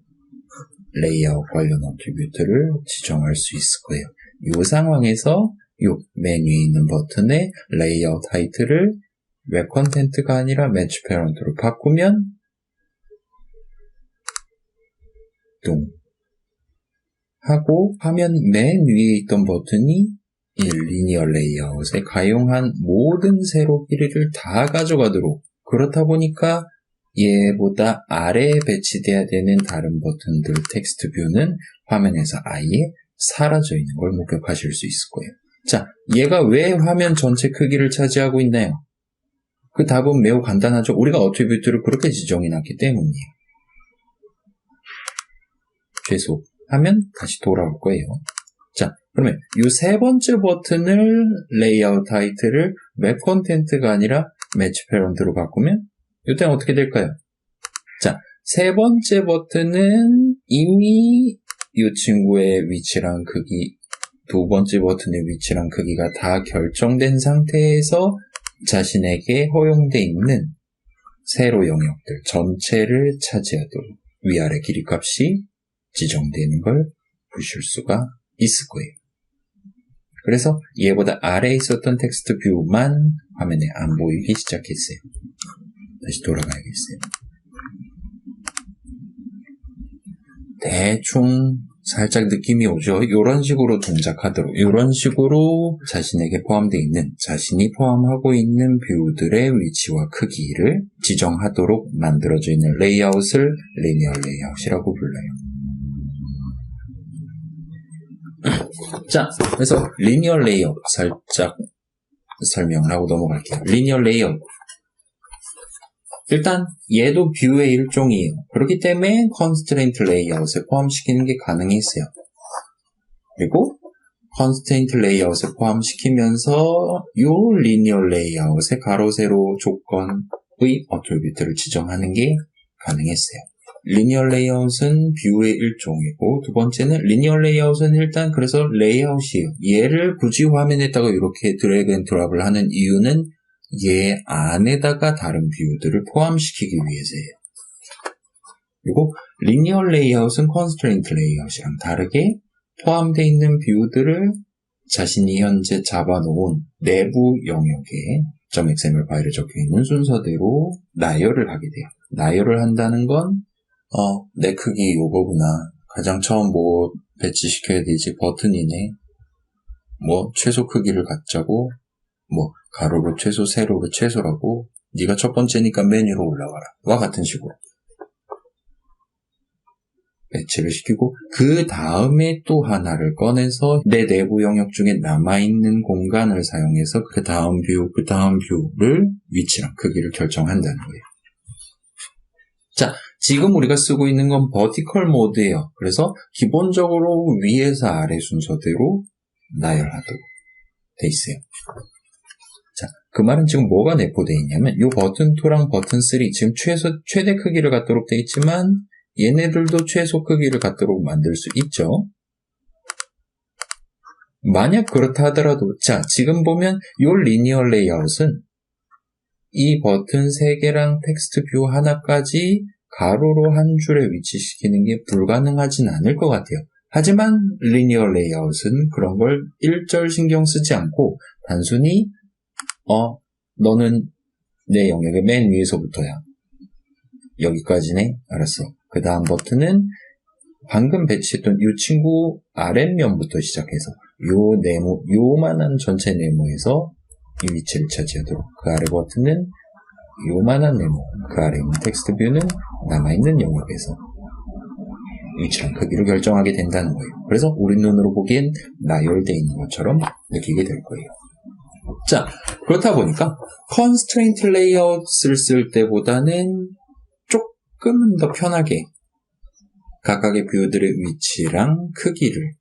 레이아웃 관련 어트리뷰트를 지정할 수 있을 거예요. 이 상황에서 이 맨 위에 있는 버튼의 레이아웃 타이틀을 웹 컨텐트가 아니라 매치 패런트로 바꾸면 뚱 하고 화면 맨 위에 있던 버튼이 이 리니어 레이아웃에 가용한 모든 세로 길이를 다 가져가도록, 그렇다 보니까 얘보다 아래에 배치돼야 되는 다른 버튼들 텍스트 뷰는 화면에서 아예 사라져 있는 걸 목격하실 수 있을 거예요. 자, 얘가 왜 화면 전체 크기를 차지하고 있나요? 그 답은 매우 간단하죠. 우리가 어트리뷰트를 그렇게 지정해놨기 때문이에요. 최소 하면 다시 돌아올 거예요. 자, 그러면 이 세 번째 버튼을 레이아웃 타이틀을 웹 컨텐트가 아니라 매치 패런트로 바꾸면 이때는 어떻게 될까요? 자, 세 번째 버튼은 이미 이 친구의 위치랑 크기, 두 번째 버튼의 위치랑 크기가 다 결정된 상태에서 자신에게 허용되어 있는 세로 영역들 전체를 차지하도록 위아래 길이 값이 지정되는 걸 보실 수가 있을 거예요. 그래서 얘보다 아래에 있었던 텍스트 뷰만 화면에 안 보이기 시작했어요. 다시 돌아가야겠어요. 대충 살짝 느낌이 오죠. 이런 식으로 동작하도록, 이런 식으로 자신에게 포함되어 있는, 자신이 포함하고 있는 뷰들의 위치와 크기를 지정하도록 만들어져 있는 레이아웃을 리니어 레이아웃이라고 불러요. 자, 그래서 리니어 레이아웃 살짝 설명을 하고 넘어갈게요. 리니어 레이아웃, 일단 얘도 뷰의 일종이에요. 그렇기 때문에 컨스트레인트 레이아웃에 포함시키는 게 가능했어요. 그리고 컨스트레인트 레이아웃에 포함시키면서 이 리니어 레이아웃의 가로 세로 조건의 어트리뷰트를 지정하는 게 가능했어요. 리니어 레이아웃은 뷰의 일종이고, 두 번째는 리니어 레이아웃은 일단 그래서 레이아웃이에요. 얘를 굳이 화면에다가 이렇게 드래그 앤 드랍을 하는 이유는 얘 안에다가 다른 뷰들을 포함시키기 위해서예요. 그리고 리니어 레이아웃은 컨스트레인트 레이아웃이랑 다르게 포함되어 있는 뷰들을 자신이 현재 잡아놓은 내부 영역에 .xml 파일에 적혀있는 순서대로 나열을 하게 돼요. 나열을 한다는 건 내 크기 요거구나. 가장 처음 뭐 배치시켜야 되지 버튼이네. 뭐 최소 크기를 갖자고, 뭐 가로로 최소, 세로로 최소라고, 네가 첫 번째니까 메뉴로 올라와라 와 같은 식으로 배치를 시키고, 그 다음에 또 하나를 꺼내서 내 내부 영역 중에 남아있는 공간을 사용해서 그 다음 뷰를 위치랑 크기를 결정한다는 거예요. 자, 지금 우리가 쓰고 있는 건 버티컬 모드예요. 그래서 기본적으로 위에서 아래 순서대로 나열하도록 돼 있어요. 자, 그 말은 지금 뭐가 내포되어 있냐면 이 버튼 2랑 버튼 3 지금 최대 크기를 갖도록 되어 있지만 얘네들도 최소 크기를 갖도록 만들 수 있죠. 만약 그렇다 하더라도, 자, 지금 보면 이 리니어 레이아웃은 이 버튼 3개랑 텍스트 뷰 하나까지 가로로 한 줄에 위치시키는 게 불가능하진 않을 것 같아요. 하지만 리니어 레이아웃은 그런 걸 일절 신경 쓰지 않고 단순히 너는 내 영역의 맨 위에서부터야. 여기까지네? 알았어. 그 다음 버튼은 방금 배치했던 이 친구 아랫면부터 시작해서 요 네모, 요만한 전체 네모에서 이 위치를 차지하도록 그 아래 버튼은 요만한 네모, 그 아래 있는 텍스트 뷰는 남아있는 영역에서 위치랑 크기를 결정하게 된다는 거예요. 그래서 우리 눈으로 보기엔 나열되어 있는 것처럼 느끼게 될 거예요. 자, 그렇다 보니까 constraint layout을 쓸 때보다는 조금은 더 편하게 각각의 뷰들의 위치랑 크기를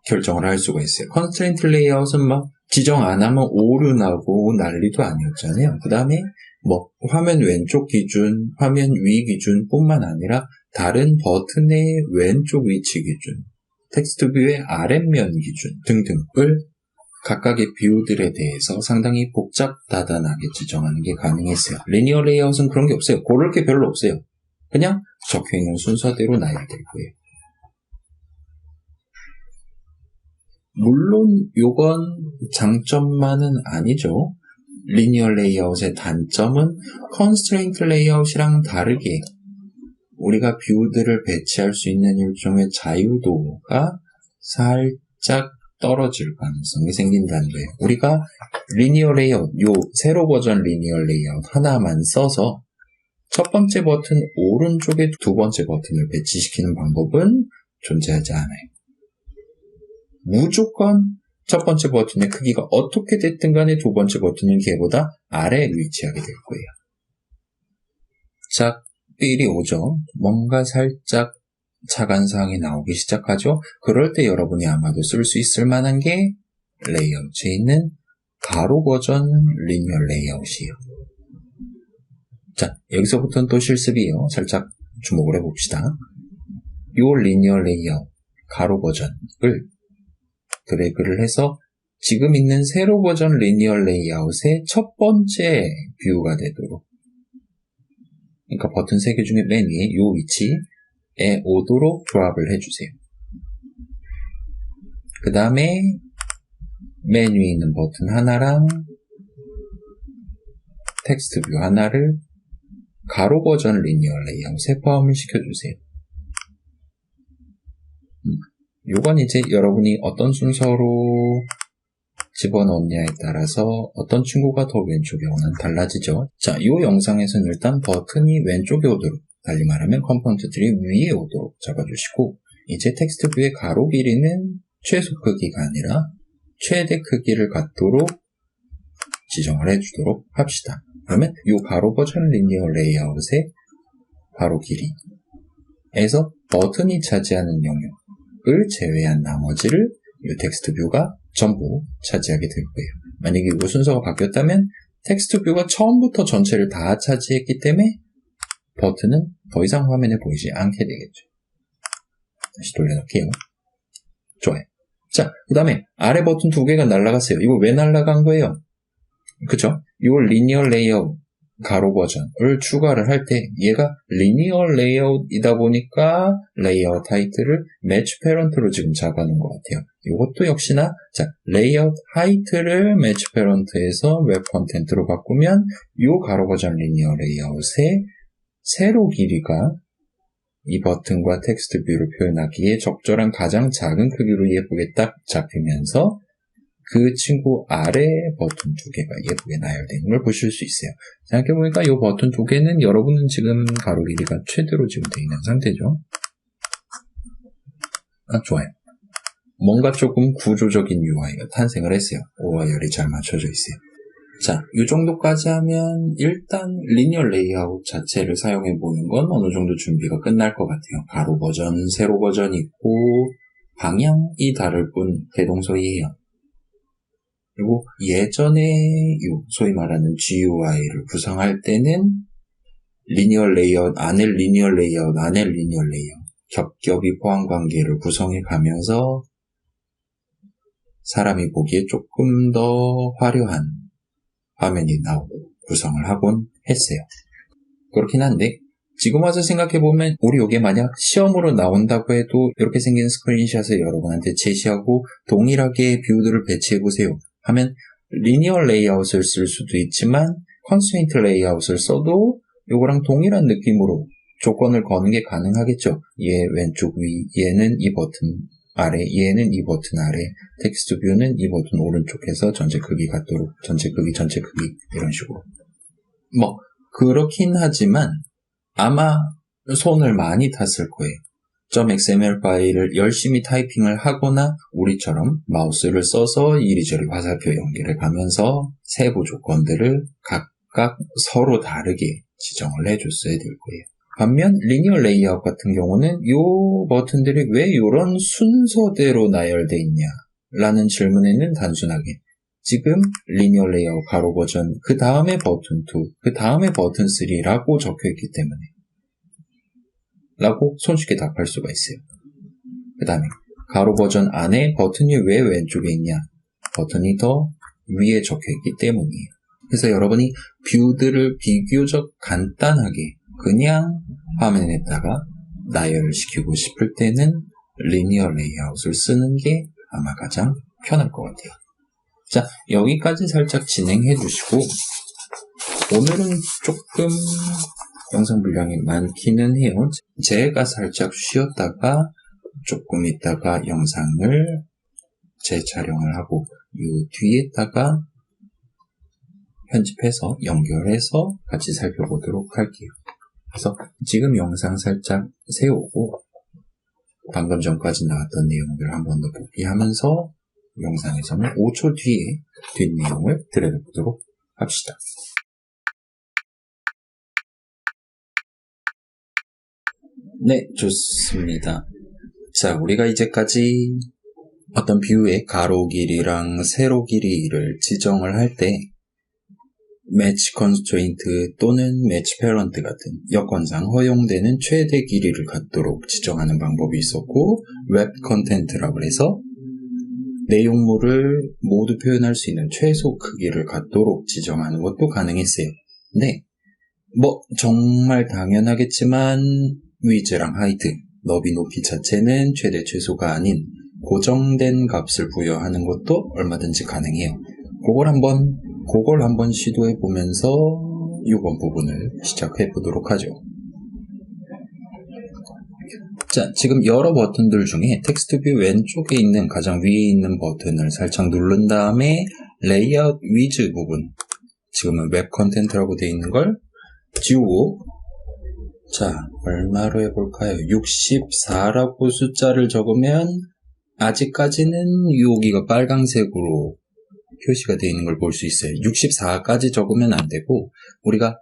결정을 할 수가 있어요. constraint layout은 막 지정 안 하면 오류 나고 난리도 아니었잖아요. 그 다음에 뭐 화면 왼쪽 기준, 화면 위 기준 뿐만 아니라 다른 버튼의 왼쪽 위치 기준, 텍스트 뷰의 아랫면 기준 등등을 각각의 뷰들에 대해서 상당히 복잡다단하게 지정하는 게 가능했어요. 리니어 레이아웃은 그런 게 없어요. 고를 게 별로 없어요. 그냥 적혀있는 순서대로 나열될 거예요. 물론 요건 장점만은 아니죠. 리니어 레이아웃의 단점은 컨스트레인트 레이아웃이랑 다르게 우리가 뷰들을 배치할 수 있는 일종의 자유도가 살짝 떨어질 가능성이 생긴다는 거예요. 우리가 리니어 레이아웃, 요 세로 버전 리니어 레이아웃 하나만 써서 첫 번째 버튼 오른쪽에 두 번째 버튼을 배치시키는 방법은 존재하지 않아요. 무조건 첫 번째 버튼의 크기가 어떻게 됐든 간에 두 번째 버튼은 걔보다 아래에 위치하게 될 거예요. 자, 삘이 오죠. 뭔가 살짝 차간사항이 나오기 시작하죠. 그럴 때 여러분이 아마도 쓸 수 있을 만한 게 레이아웃에 있는 가로 버전 리니어 레이아웃이에요. 자, 여기서부터는 또 실습이에요. 살짝 주목을 해봅시다. 요 리니어 레이아웃 가로 버전을 드래그를 해서 지금 있는 세로 버전 리니어 레이아웃의 첫 번째 뷰가 되도록, 그러니까 버튼 3개 중에 맨 위에 이 위치에 오도록 드랍을 해주세요. 그 다음에 맨 위에 있는 버튼 하나랑 텍스트 뷰 하나를 가로 버전 리니어 레이아웃에 포함을 시켜주세요. 요건 이제 여러분이 어떤 순서로 집어넣냐에 따라서 어떤 친구가 더 왼쪽에 오는 달라지죠. 자, 이 영상에서는 일단 버튼이 왼쪽에 오도록, 달리 말하면 컴포넌트들이 위에 오도록 잡아주시고, 이제 텍스트 뷰의 가로 길이는 최소 크기가 아니라 최대 크기를 갖도록 지정을 해주도록 합시다. 그러면 이 가로 버전 리니어 레이아웃의 가로 길이에서 버튼이 차지하는 영역을 제외한 나머지를 이 텍스트 뷰가 전부 차지하게 될 거예요. 만약에 이 순서가 바뀌었다면 텍스트 뷰가 처음부터 전체를 다 차지했기 때문에 버튼은 더 이상 화면에 보이지 않게 되겠죠. 다시 돌려놓을게요. 좋아요. 자, 그 다음에 아래 버튼 2개가 날아갔어요. 이거 왜 날아간 거예요? 그쵸? 이 리니어 레이아웃 가로 버전을 추가를 할 때 얘가 리니어 레이아웃이다 보니까 레이아웃 하이트를 매치 패런트로 지금 잡아놓은 것 같아요. 이것도 역시나 자 레이아웃 하이트를 매치 패런트에서 웹 컨텐트로 바꾸면 이 가로 버전 리니어 레이아웃의 세로 길이가 이 버튼과 텍스트 뷰를 표현하기에 적절한 가장 작은 크기로 예쁘게 딱 잡히면서 그 친구 아래 버튼 2개가 예쁘게 나열되는 걸 보실 수 있어요. 생각해보니까 이 버튼 2개는 여러분은 지금 가로 길이가 최대로 지금 되어 있는 상태죠. 좋아요. 뭔가 조금 구조적인 UI가 탄생을 했어요. O와 열이 잘 맞춰져 있어요. 자, 이 정도까지 하면 일단 리니어 레이아웃 자체를 사용해보는 건 어느 정도 준비가 끝날 것 같아요. 가로 버전, 세로 버전 있고 방향이 다를 뿐 대동소이해요. 그리고 예전에 소위 말하는 GUI를 구성할 때는 리니어 레이아웃, 안에 리니어 레이아웃, 안에 리니어 레이아웃, 겹겹이 포함 관계를 구성해 가면서 사람이 보기에 조금 더 화려한 화면이 나오고 구성을 하곤 했어요. 그렇긴 한데 지금 와서 생각해보면 우리 이게 만약 시험으로 나온다고 해도 이렇게 생긴 스크린샷을 여러분한테 제시하고 동일하게 뷰들을 배치해보세요 하면 리니어 레이아웃을 쓸 수도 있지만 컨스트레인트 레이아웃을 써도 이거랑 동일한 느낌으로 조건을 거는 게 가능하겠죠. 얘 왼쪽 위, 얘는 이 버튼 아래, 얘는 이 버튼 아래, 텍스트 뷰는 이 버튼 오른쪽에서 전체 크기 같도록, 전체 크기, 이런 식으로. 뭐, 그렇긴 하지만 아마 손을 많이 탔을 거예요. .xml 파일을 열심히 타이핑을 하거나 우리처럼 마우스를 써서 이리저리 화살표 연결해 가면서 세부 조건들을 각각 서로 다르게 지정을 해줬어야 될 거예요. 반면 리니어 레이아웃 같은 경우는 이 버튼들이 왜 이런 순서대로 나열되어 있냐 라는 질문에는 단순하게 지금 리니어 레이아웃 가로 버전 그 다음에 버튼 2, 그 다음에 버튼 3라고 적혀있기 때문에 라고 손쉽게 답할 수가 있어요. 그 다음에 가로 버전 안에 버튼이 왜 왼쪽에 있냐, 버튼이 더 위에 적혀있기 때문이에요. 그래서 여러분이 뷰들을 비교적 간단하게 그냥 화면에다가 나열시키고 싶을 때는 리니어 레이아웃을 쓰는 게 아마 가장 편할 것 같아요. 자, 여기까지 살짝 진행해 주시고 오늘은 조금 영상 분량이 많기는 해요. 제가 살짝 쉬었다가 조금 있다가 영상을 재촬영을 하고 이 뒤에다가 편집해서 연결해서 같이 살펴보도록 할게요. 그래서 지금 영상 살짝 세우고 방금 전까지 나왔던 내용들 한 번 더 복귀하면서 영상에서는 5초 뒤에 뒷내용을 들여다보도록 합시다. 네, 좋습니다. 자, 우리가 이제까지 어떤 뷰의 가로 길이랑 세로 길이를 지정을 할 때 매치 컨스트레인트 또는 매치 패런트 같은 여건상 허용되는 최대 길이를 갖도록 지정하는 방법이 있었고 웹 컨텐트라고 해서 내용물을 모두 표현할 수 있는 최소 크기를 갖도록 지정하는 것도 가능했어요. 네, 뭐 정말 당연하겠지만 위즈랑 하이트, 너비 높이 자체는 최대 최소가 아닌 고정된 값을 부여하는 것도 얼마든지 가능해요. 그걸 한번 시도해 보면서 이번 부분을 시작해 보도록 하죠. 자, 지금 여러 버튼들 중에 텍스트 뷰 왼쪽에 있는 가장 위에 있는 버튼을 살짝 누른 다음에 레이아웃 위즈 부분, 지금은 웹 컨텐트라고 되어 있는 걸 지우고, 자, 얼마로 해볼까요? 64라고 숫자를 적으면 아직까지는 여기가 빨강색으로 표시가 되어 있는 걸 볼 수 있어요. 64까지 적으면 안 되고 우리가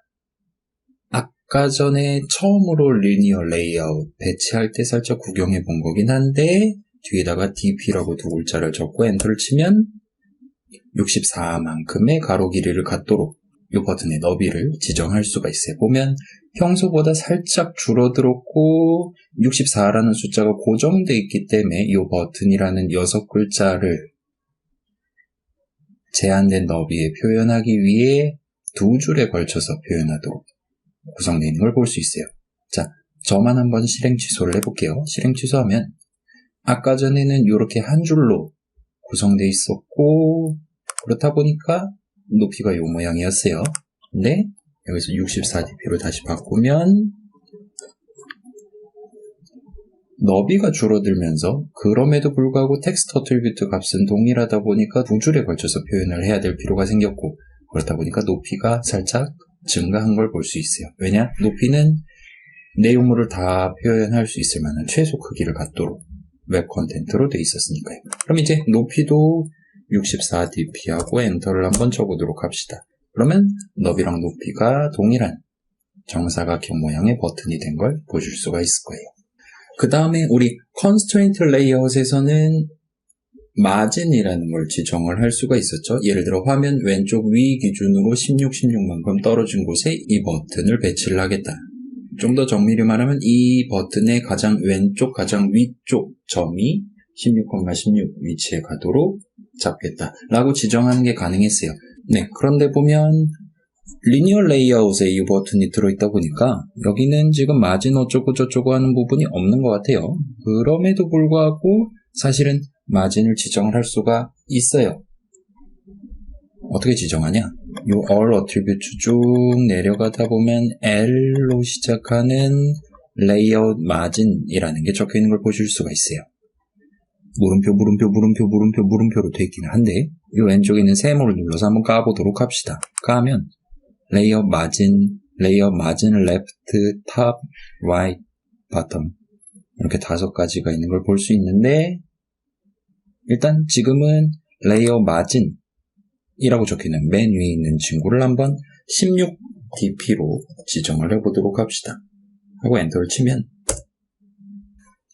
아까 전에 처음으로 리니어 레이아웃 배치할 때 살짝 구경해 본 거긴 한데 뒤에다가 DP라고 두 글자를 적고 엔터를 치면 64만큼의 가로 길이를 갖도록 이 버튼의 너비를 지정할 수가 있어요. 보면 평소보다 살짝 줄어들었고 64라는 숫자가 고정되어 있기 때문에 이 버튼이라는 6글자를 제한된 너비에 표현하기 위해 두 줄에 걸쳐서 표현하도록 구성되어 있는 걸 볼 수 있어요. 자, 저만 한번 실행 취소를 해볼게요. 실행 취소하면 아까 전에는 이렇게 한 줄로 구성되어 있었고 그렇다 보니까 높이가 이 모양이었어요. 근데 여기서 64dp로 다시 바꾸면 너비가 줄어들면서 그럼에도 불구하고 텍스트 어트리뷰트 값은 동일하다 보니까 두 줄에 걸쳐서 표현을 해야 될 필요가 생겼고 그렇다 보니까 높이가 살짝 증가한 걸 볼 수 있어요. 왜냐? 높이는 내용물을 다 표현할 수 있을 만한 최소 크기를 갖도록 웹 컨텐트로 되어 있었으니까요. 그럼 이제 높이도 64dp하고 엔터를 한번 쳐보도록 합시다. 그러면 너비랑 높이가 동일한 정사각형 모양의 버튼이 된 걸 보실 수가 있을 거예요. 그 다음에 우리 constraint layout에서는 마진이라는 걸 지정을 할 수가 있었죠. 예를 들어 화면 왼쪽 위 기준으로 16만큼 떨어진 곳에 이 버튼을 배치를 하겠다. 좀 더 정밀히 말하면 이 버튼의 가장 왼쪽, 가장 위쪽 점이 16,16 위치에 가도록 잡겠다 라고 지정하는 게 가능했어요. 네, 그런데 보면 리니어 레이아웃에 이 버튼이 들어있다 보니까 여기는 지금 마진 어쩌고 저쩌고 하는 부분이 없는 것 같아요. 그럼에도 불구하고 사실은 마진을 지정을 할 수가 있어요. 어떻게 지정하냐? 요 all attributes 쭉 내려가다 보면 L로 시작하는 layout margin이라는 게 적혀 있는 걸 보실 수가 있어요. 물음표로 되어 있기는 한데 이 왼쪽에 있는 세모를 눌러서 한번 까보도록 합시다. 까면 layout margin left, top, right, bottom 이렇게 5가지가 있는 걸 볼 수 있는데 일단 지금은 layout margin 이라고 적혀있는 맨 위에 있는 친구를 한번 16dp로 지정을 해보도록 합시다. 하고 엔터를 치면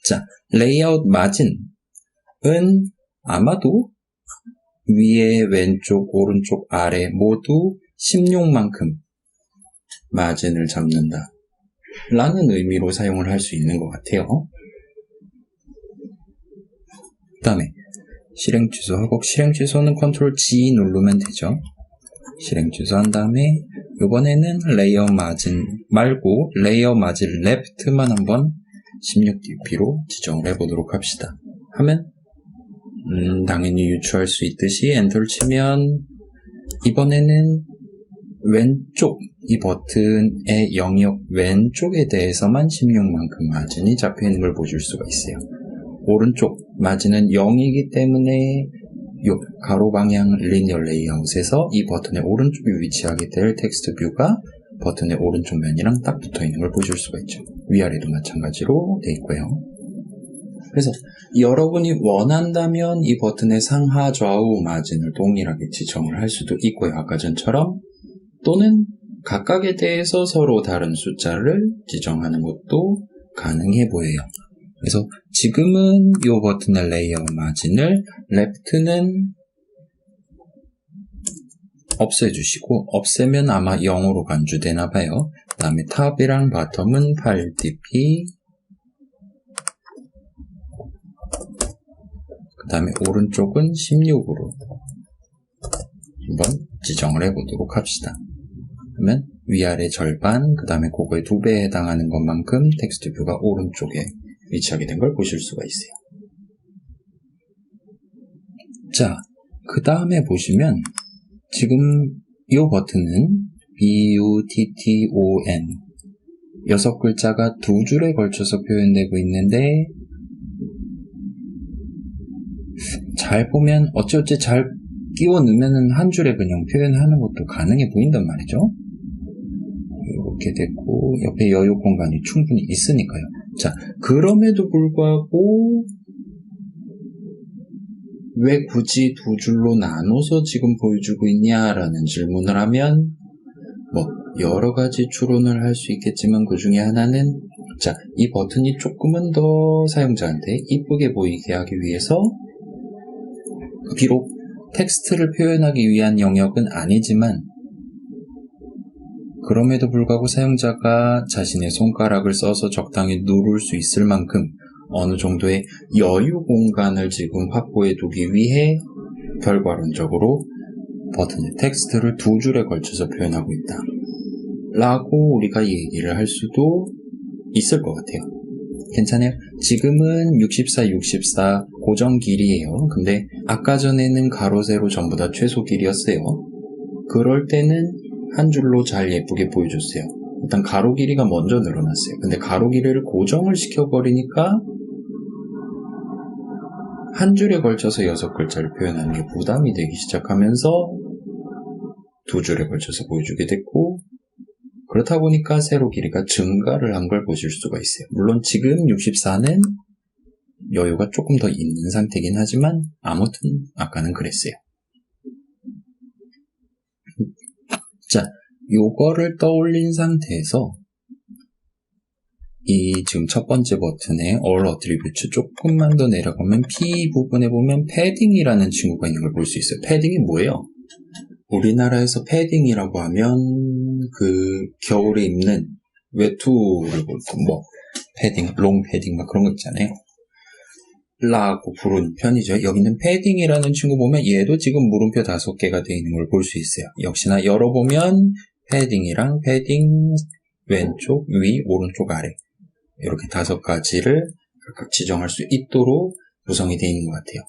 자, layout margin은 아마도 위에 왼쪽 오른쪽 아래 모두 16만큼 마진을 잡는다 라는 의미로 사용을 할 수 있는 것 같아요. 그 다음에 실행 취소하고 실행 취소는 컨트롤 G 누르면 되죠. 실행 취소한 다음에 이번에는 레이어 마진 말고 레이어 마진 레프트만 한번 16dp로 지정을 해보도록 합시다. 하면 당연히 유추할 수 있듯이 엔터를 치면 이번에는 왼쪽 이 버튼의 영역 왼쪽에 대해서만 16만큼 마진이 잡혀 있는 걸 보실 수가 있어요. 오른쪽 마진은 0이기 때문에 요 가로 방향 리니어 레이아웃에서 이 버튼의 오른쪽에 위치하게 될 텍스트 뷰가 버튼의 오른쪽 면이랑 딱 붙어 있는 걸 보실 수가 있죠. 위아래도 마찬가지로 되어 있고요. 그래서 여러분이 원한다면 이 버튼의 상하 좌우 마진을 동일하게 지정을 할 수도 있고요. 아까 전처럼 또는 각각에 대해서 서로 다른 숫자를 지정하는 것도 가능해 보여요. 그래서 지금은 이 버튼의 레이어 마진을 레프트는 없애주시고 없애면 아마 0으로 간주되나 봐요. 그 다음에 탑이랑 바텀은 8dp 그 다음에 오른쪽은 16으로 한번 지정을 해보도록 합시다. 그러면 위아래 절반 그 다음에 그거의 2배에 해당하는 것만큼 텍스트 뷰가 오른쪽에 위치하게 된 걸 보실 수가 있어요. 자, 그 다음에 보시면 지금 이 버튼은 button 6글자가 2줄에 걸쳐서 표현되고 있는데 잘 보면 어찌어찌 잘 끼워 넣으면 한 줄에 그냥 표현하는 것도 가능해 보인단 말이죠. 이렇게 됐고 옆에 여유 공간이 충분히 있으니까요. 자, 그럼에도 불구하고 왜 굳이 2줄로 나눠서 지금 보여주고 있냐라는 질문을 하면 뭐 여러 가지 추론을 할 수 있겠지만 그 중에 하나는 자, 이 버튼이 조금은 더 사용자한테 이쁘게 보이게 하기 위해서 비록 텍스트를 표현하기 위한 영역은 아니지만 그럼에도 불구하고 사용자가 자신의 손가락을 써서 적당히 누를 수 있을 만큼 어느 정도의 여유 공간을 지금 확보해 두기 위해 결과론적으로 버튼의 텍스트를 2줄에 걸쳐서 표현하고 있다 라고 우리가 얘기를 할 수도 있을 것 같아요. 괜찮아요? 지금은 64 고정 길이에요. 근데 아까 전에는 가로 세로 전부 다 최소 길이였어요. 그럴 때는 한 줄로 잘 예쁘게 보여줬어요. 일단 가로 길이가 먼저 늘어났어요. 근데 가로 길이를 고정을 시켜버리니까 한 줄에 걸쳐서 6글자를 표현하는 게 부담이 되기 시작하면서 2줄에 걸쳐서 보여주게 됐고 그렇다 보니까 세로 길이가 증가를 한 걸 보실 수가 있어요. 물론 지금 64는 여유가 조금 더 있는 상태긴 하지만 아무튼 아까는 그랬어요. 자, 요거를 떠올린 상태에서 이 지금 첫 번째 버튼에 All Attributes 조금만 더 내려가면 P 부분에 보면 패딩이라는 친구가 있는 걸 볼 수 있어요. 패딩이 뭐예요? 우리나라에서 패딩이라고 하면 그 겨울에 입는 외투를 뭐 패딩, 롱 패딩 막 그런 거 있잖아요. 라고 부르는 편이죠. 여기는 패딩이라는 친구 보면 얘도 지금 물음표 5개가 되어 있는 걸 볼 수 있어요. 역시나 열어보면 패딩이랑 패딩 왼쪽, 위, 오른쪽, 아래 이렇게 5가지를 각각 지정할 수 있도록 구성이 되어 있는 것 같아요.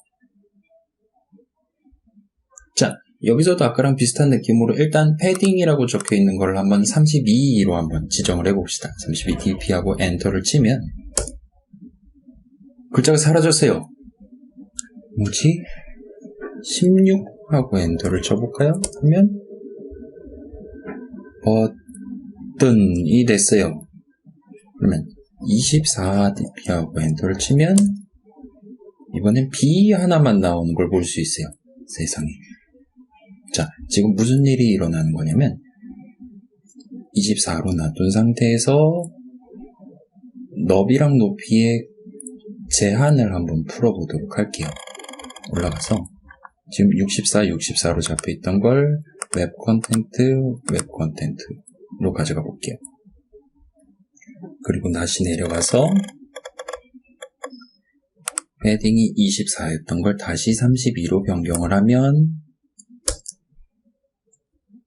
자, 여기서도 아까랑 비슷한 느낌으로 일단 패딩이라고 적혀 있는 걸 한번 32로 한번 지정을 해봅시다. 32 dp하고 엔터를 치면 글자가 사라졌어요. 뭐지? 16하고 엔터를 쳐볼까요? 하면 버튼이 됐어요. 그러면 24 dp하고 엔터를 치면 이번엔 B 하나만 나오는 걸 볼 수 있어요. 세상에. 자, 지금 무슨 일이 일어나는 거냐면 24로 놔둔 상태에서 너비랑 높이의 제한을 한번 풀어보도록 할게요. 올라가서 지금 64로 잡혀있던 걸 웹 컨텐트로 가져가 볼게요. 그리고 다시 내려가서 패딩이 24였던 걸 다시 32로 변경을 하면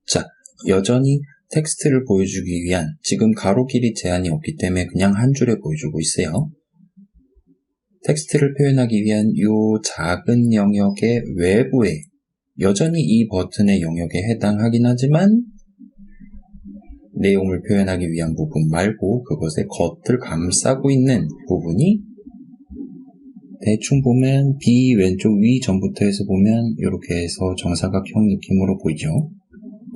자, 여전히 텍스트를 보여주기 위한 지금 가로 길이 제한이 없기 때문에 그냥 한 줄에 보여주고 있어요. 텍스트를 표현하기 위한 이 작은 영역의 외부에 여전히 이 버튼의 영역에 해당하긴 하지만 내용을 표현하기 위한 부분 말고 그것의 겉을 감싸고 있는 부분이 대충 보면 B 왼쪽 위 전부터 해서 보면 이렇게 해서 정사각형 느낌으로 보이죠.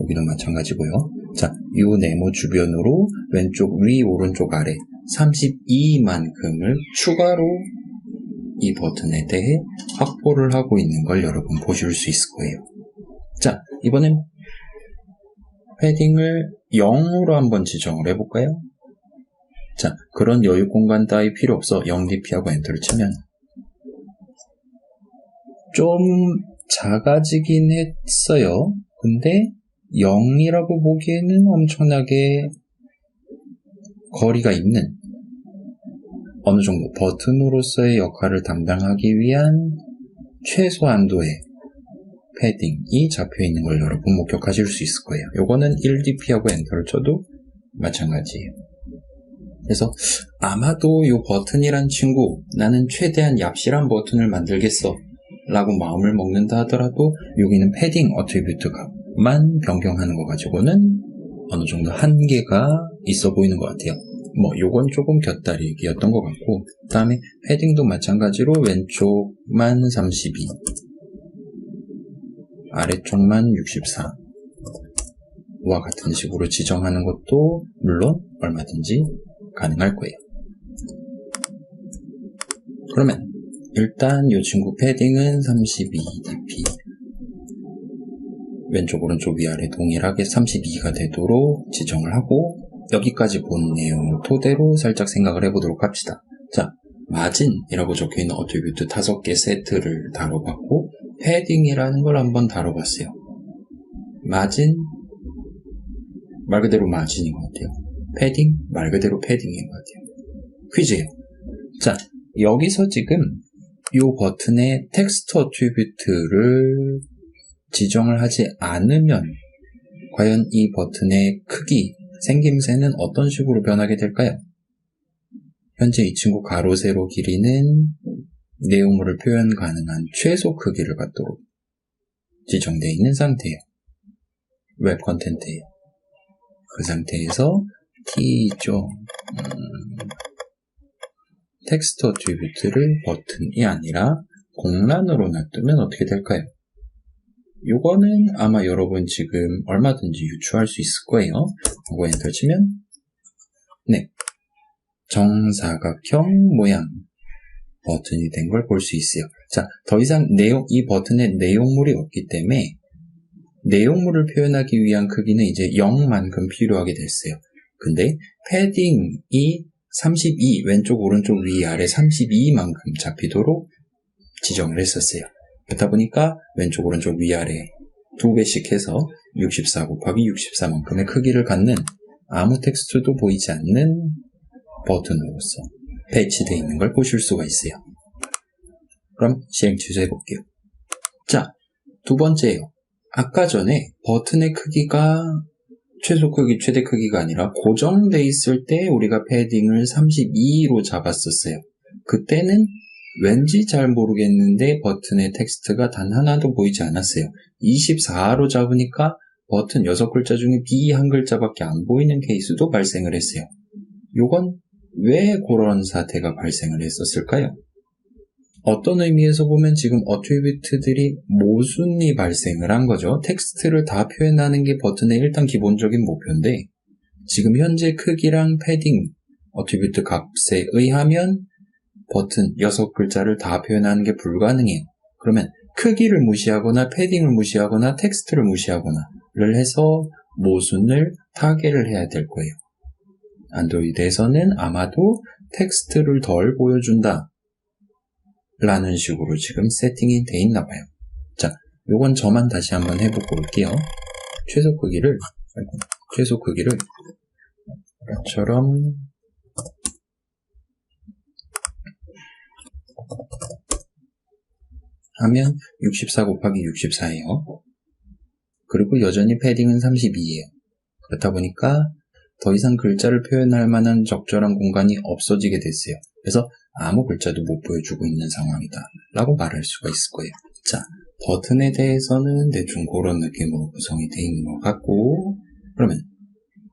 여기도 마찬가지고요. 자, 이 네모 주변으로 왼쪽 위 오른쪽 아래 32만큼을 추가로 이 버튼에 대해 확보를 하고 있는 걸 여러분 보실 수 있을 거예요. 자, 이번엔 패딩을 0으로 한번 지정을 해볼까요? 자, 그런 여유 공간 따위 필요 없어. 0dp하고 엔터를 치면 좀 작아지긴 했어요. 근데 0이라고 보기에는 엄청나게 거리가 있는 어느 정도 버튼으로서의 역할을 담당하기 위한 최소한도의 패딩이 잡혀있는 걸 여러분 목격하실 수 있을 거예요. 요거는 1dp하고 엔터를 쳐도 마찬가지예요. 그래서 아마도 요 버튼이란 친구 나는 최대한 얍실한 버튼을 만들겠어 라고 마음을 먹는다 하더라도 여기는 패딩 어트리뷰트만 변경하는 거 가지고는 어느 정도 한계가 있어 보이는 것 같아요. 뭐 요건 조금 곁다리기였던 것 같고 그 다음에 패딩도 마찬가지로 왼쪽만 32 아래쪽만 64와 같은 식으로 지정하는 것도 물론 얼마든지 가능할 거예요. 그러면 일단 이 친구 패딩은 32dp 왼쪽 오른쪽 위아래 동일하게 32가 되도록 지정을 하고 여기까지 본 내용을 토대로 살짝 생각을 해보도록 합시다. 자, 마진이라고 적혀있는 어트리뷰트 5개 세트를 다뤄봤고 패딩이라는 걸 한번 다뤄봤어요. 마진 말 그대로 마진인 것 같아요. 패딩 말 그대로 패딩인 것 같아요. 퀴즈예요. 자, 여기서 지금 이 버튼에 텍스트 어트리뷰트를 지정을 하지 않으면 과연 이 버튼의 크기, 생김새는 어떤 식으로 변하게 될까요? 현재 이 친구 가로 세로 길이는 내용물을 표현 가능한 최소 크기를 갖도록 지정되어 있는 상태예요. 웹 컨텐트예요. 그 상태에서 T죠. 텍스트 어트리뷰트를 버튼이 아니라 공란으로 놔두면 어떻게 될까요? 요거는 아마 여러분 지금 얼마든지 유추할 수 있을 거예요. 하고 엔터 치면 네, 정사각형 모양 버튼이 된 걸 볼 수 있어요. 자, 더 이상 이 버튼에 내용물이 없기 때문에 내용물을 표현하기 위한 크기는 이제 0만큼 필요하게 됐어요. 근데 패딩이 32 왼쪽 오른쪽 위 아래 32만큼 잡히도록 지정을 했었어요. 그렇다 보니까 왼쪽 오른쪽 위 아래 2배씩 해서 64 곱하기 64만큼의 크기를 갖는 아무 텍스트도 보이지 않는 버튼으로서 배치되어 있는 걸 보실 수가 있어요. 그럼 실행 취소해 볼게요. 자, 두 번째예요. 아까 전에 버튼의 크기가 최소 크기, 최대 크기가 아니라 고정돼 있을 때 우리가 패딩을 32로 잡았었어요. 그때는 왠지 잘 모르겠는데 버튼의 텍스트가 단 하나도 보이지 않았어요. 24로 잡으니까 버튼 6글자 중에 B 한 글자밖에 안 보이는 케이스도 발생을 했어요. 요건 왜 그런 사태가 발생을 했었을까요? 어떤 의미에서 보면 지금 어트리뷰트들이 모순이 발생을 한 거죠. 텍스트를 다 표현하는 게 버튼의 일단 기본적인 목표인데 지금 현재 크기랑 패딩, 어트리뷰트 값에 의하면 버튼 6글자를 다 표현하는 게 불가능해요. 그러면 크기를 무시하거나 패딩을 무시하거나 텍스트를 무시하거나를 해서 모순을 타개를 해야 될 거예요. 안드로이드에서는 아마도 텍스트를 덜 보여준다 라는 식으로 지금 세팅이 돼 있나 봐요. 자, 요건 저만 다시 한번 해보고 올게요. 최소 크기를 이처럼 하면 64 곱하기 64예요. 그리고 여전히 패딩은 32예요. 그렇다 보니까 더 이상 글자를 표현할 만한 적절한 공간이 없어지게 됐어요. 그래서 아무 글자도 못 보여주고 있는 상황이다 라고 말할 수가 있을 거예요. 자, 버튼에 대해서는 대충 그런 느낌으로 구성이 되어 있는 것 같고, 그러면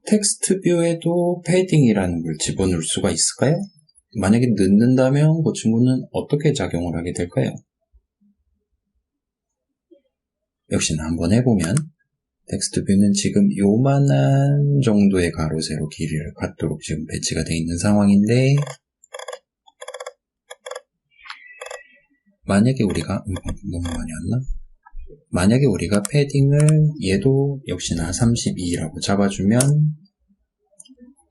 텍스트 뷰에도 패딩이라는 걸 집어넣을 수가 있을까요? 만약에 넣는다면 그 친구는 어떻게 작용을 하게 될까요? 역시나 한번 해보면 텍스트 뷰는 지금 요만한 정도의 가로 세로 길이를 갖도록 지금 배치가 되어 있는 상황인데, 만약에 우리가 너무 많이 왔나? 만약에 우리가 패딩을 얘도 역시나 32라고 잡아주면,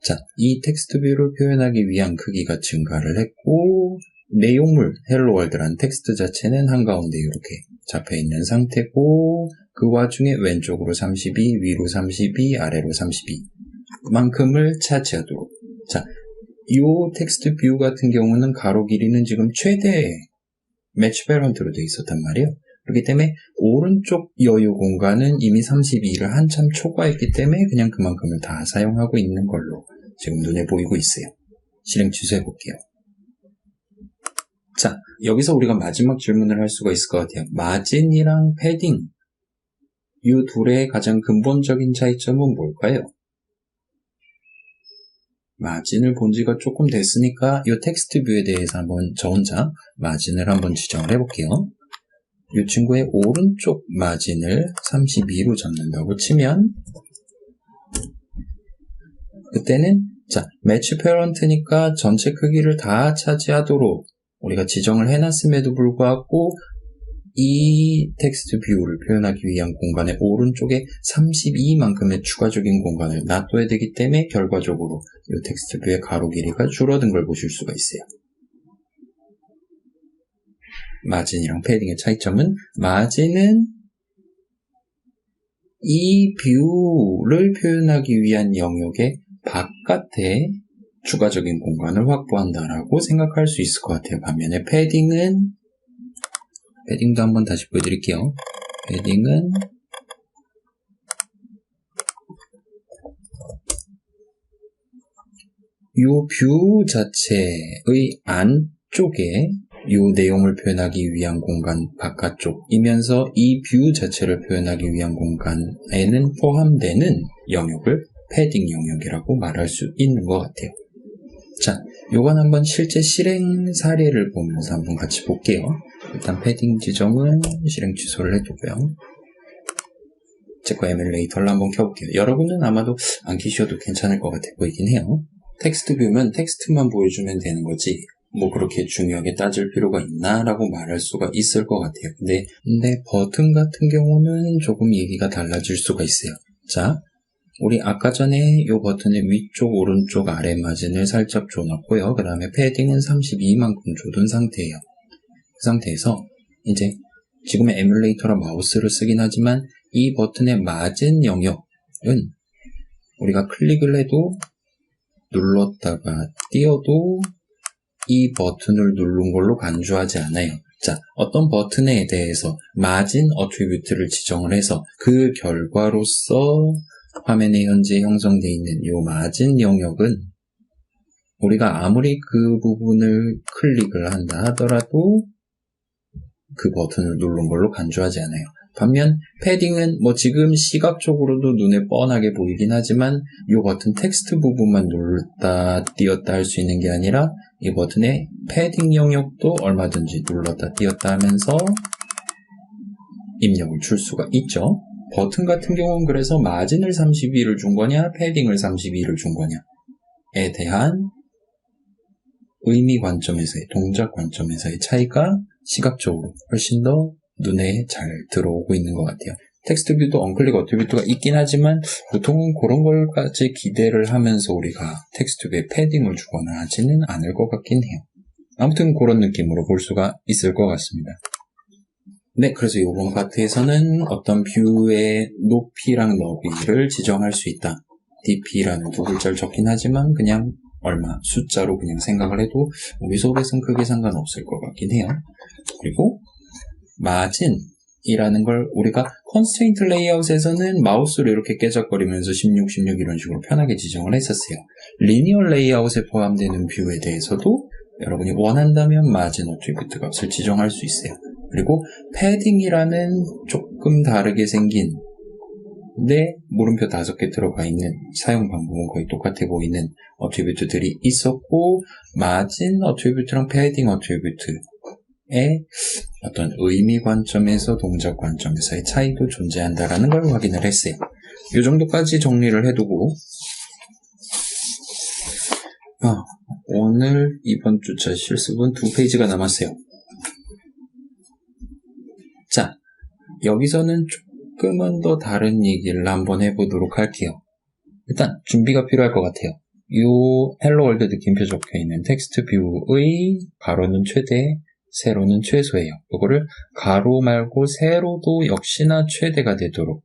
자, 이 텍스트 뷰를 표현하기 위한 크기가 증가를 했고, 내용물 헬로 월드라는 텍스트 자체는 한가운데 이렇게 잡혀있는 상태고, 그 와중에 왼쪽으로 32, 위로 32, 아래로 32만큼을 차지하도록. 자, 이 텍스트 뷰 같은 경우는 가로 길이는 지금 최대 매치 페런트로 되어 있었단 말이에요. 그렇기 때문에 오른쪽 여유 공간은 이미 32를 한참 초과했기 때문에 그냥 그만큼을 다 사용하고 있는 걸로 지금 눈에 보이고 있어요. 실행 취소해 볼게요. 자, 여기서 우리가 마지막 질문을 할 수가 있을 것 같아요. 마진이랑 패딩, 이 둘의 가장 근본적인 차이점은 뭘까요? 마진을 본 지가 조금 됐으니까 이 텍스트 뷰에 대해서 한번 저 혼자 마진을 한번 지정을 해볼게요. 이 친구의 오른쪽 마진을 32로 잡는다고 치면, 그때는 자, 매치 페런트니까 전체 크기를 다 차지하도록 우리가 지정을 해놨음에도 불구하고 이 텍스트 뷰를 표현하기 위한 공간의 오른쪽에 32만큼의 추가적인 공간을 놔둬야 되기 때문에 결과적으로 이 텍스트 뷰의 가로 길이가 줄어든 걸 보실 수가 있어요. 마진이랑 패딩의 차이점은, 마진은 이 뷰를 표현하기 위한 영역의 바깥에 추가적인 공간을 확보한다라고 생각할 수 있을 것 같아요. 반면에 패딩도 한번 다시 보여드릴게요. 패딩은 이 뷰 자체의 안쪽에 이 내용을 표현하기 위한 공간 바깥쪽이면서 이 뷰 자체를 표현하기 위한 공간에는 포함되는 영역을 패딩 영역이라고 말할 수 있는 것 같아요. 자, 요건 한번 실제 실행 사례를 보면서 한번 같이 볼게요. 일단 패딩 지정은 실행 취소를 해두고요. 제거 에뮬레이터를 한번 켜볼게요. 여러분은 아마도 안 키셔도 괜찮을 것 같아 보이긴 해요. 텍스트 뷰면 텍스트만 보여주면 되는 거지 뭐 그렇게 중요하게 따질 필요가 있나 라고 말할 수가 있을 것 같아요. 근데 버튼 같은 경우는 조금 얘기가 달라질 수가 있어요. 자, 우리 아까 전에 이 버튼의 위쪽, 오른쪽, 아래 마진을 살짝 줘놨고요. 그 다음에 패딩은 32만큼 줘둔 상태예요. 그 상태에서 이제 지금의 에뮬레이터라 마우스를 쓰긴 하지만 이 버튼의 마진 영역은 우리가 클릭을 해도 눌렀다가 띄어도 이 버튼을 누른 걸로 간주하지 않아요. 자, 어떤 버튼에 대해서 마진 어트리뷰트를 지정을 해서 그 결과로서 화면에 현재 형성되어 있는 이 마진 영역은 우리가 아무리 그 부분을 클릭을 한다 하더라도 그 버튼을 누른 걸로 간주하지 않아요. 반면 패딩은 뭐 지금 시각적으로도 눈에 뻔하게 보이긴 하지만 이 버튼 텍스트 부분만 눌렀다 띄었다 할 수 있는 게 아니라 이 버튼의 패딩 영역도 얼마든지 눌렀다 띄었다 하면서 입력을 줄 수가 있죠. 버튼 같은 경우는 그래서 마진을 32를 준 거냐 패딩을 32를 준 거냐에 대한 의미 관점에서의 동작 관점에서의 차이가 시각적으로 훨씬 더 눈에 잘 들어오고 있는 것 같아요. 텍스트 뷰도 언클릭 어트리뷰트가 있긴 하지만 보통은 그런 걸까지 기대를 하면서 우리가 텍스트 뷰에 패딩을 주거나 하지는 않을 것 같긴 해요. 아무튼 그런 느낌으로 볼 수가 있을 것 같습니다. 네, 그래서 이번 파트에서는 어떤 뷰의 높이랑 너비를 지정할 수 있다. dp라는 두 글자를 적긴 하지만 그냥 얼마 숫자로 그냥 생각을 해도 우리 수업에서는 크게 상관없을 것 같긴 해요. 그리고 마진이라는 걸 우리가 컨스트레인트 레이아웃에서는 마우스로 이렇게 깨작거리면서 16, 16 이런 식으로 편하게 지정을 했었어요. 리니어 레이아웃에 포함되는 뷰에 대해서도 여러분이 원한다면 마진 어트리뷰트 값을 지정할 수 있어요. 그리고 패딩이라는 조금 다르게 생긴 데 물음표 5개 들어가 있는 사용 방법은 거의 똑같아 보이는 어트리뷰트들이 있었고 마진 어트리뷰트랑 패딩 어트리뷰트의 어떤 의미 관점에서 동작 관점에서의 차이도 존재한다라는 걸 확인을 했어요. 이 정도까지 정리를 해두고 오늘 이번 주차 실습은 2페이지가 남았어요. 자, 여기서는 조금은 더 다른 얘기를 한번 해보도록 할게요. 일단 준비가 필요할 것 같아요. 이 헬로 월드 느낌표 적혀있는 텍스트 뷰의 가로는 최대, 세로는 최소예요. 이거를 가로 말고 세로도 역시나 최대가 되도록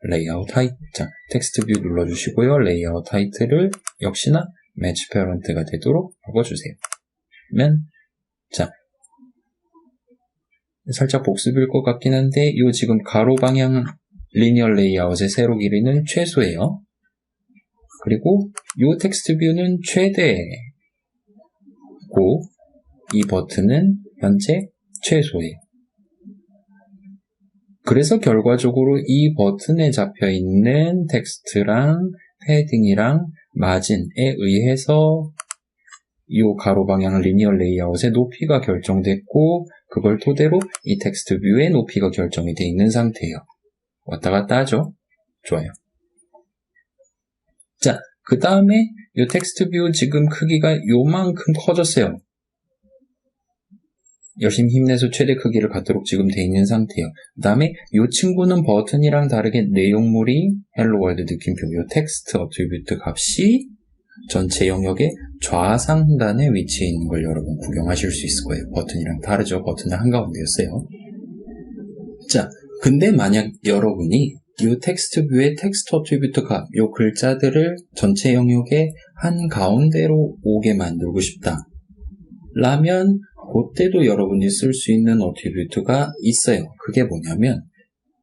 레이아웃 하이트, 자, 텍스트 뷰 눌러주시고요. 레이아웃 하이트를 역시나 매치 페어런트가 되도록 바꿔주세요. 자, 살짝 복습일 것 같긴 한데 이 지금 가로 방향 리니어 레이아웃의 세로 길이는 최소예요. 그리고 이 텍스트 뷰는 최대고 이 버튼은 현재 최소예요. 그래서 결과적으로 이 버튼에 잡혀있는 텍스트랑 패딩이랑 마진에 의해서 이 가로 방향 리니어 레이아웃의 높이가 결정됐고 그걸 토대로 이 텍스트 뷰의 높이가 결정이 되어 있는 상태예요. 왔다 갔다 하죠? 좋아요. 자, 그 다음에 이 텍스트 뷰 지금 크기가 요만큼 커졌어요. 열심히 힘내서 최대 크기를 갖도록 지금 되어 있는 상태예요. 그 다음에 이 친구는 버튼이랑 다르게 내용물이 헬로 월드 느낌표 이 텍스트 어트리뷰트 값이 전체 영역의 좌상단에 위치해 있는 걸 여러분 구경하실 수 있을 거예요. 버튼이랑 다르죠? 버튼은 한가운데였어요. 자, 근데 만약 여러분이 이 텍스트 뷰의 텍스트 어트리뷰트 값, 이 글자들을 전체 영역의 한가운데로 오게 만들고 싶다. 라면 그때도 여러분이 쓸 수 있는 어트리뷰트가 있어요. 그게 뭐냐면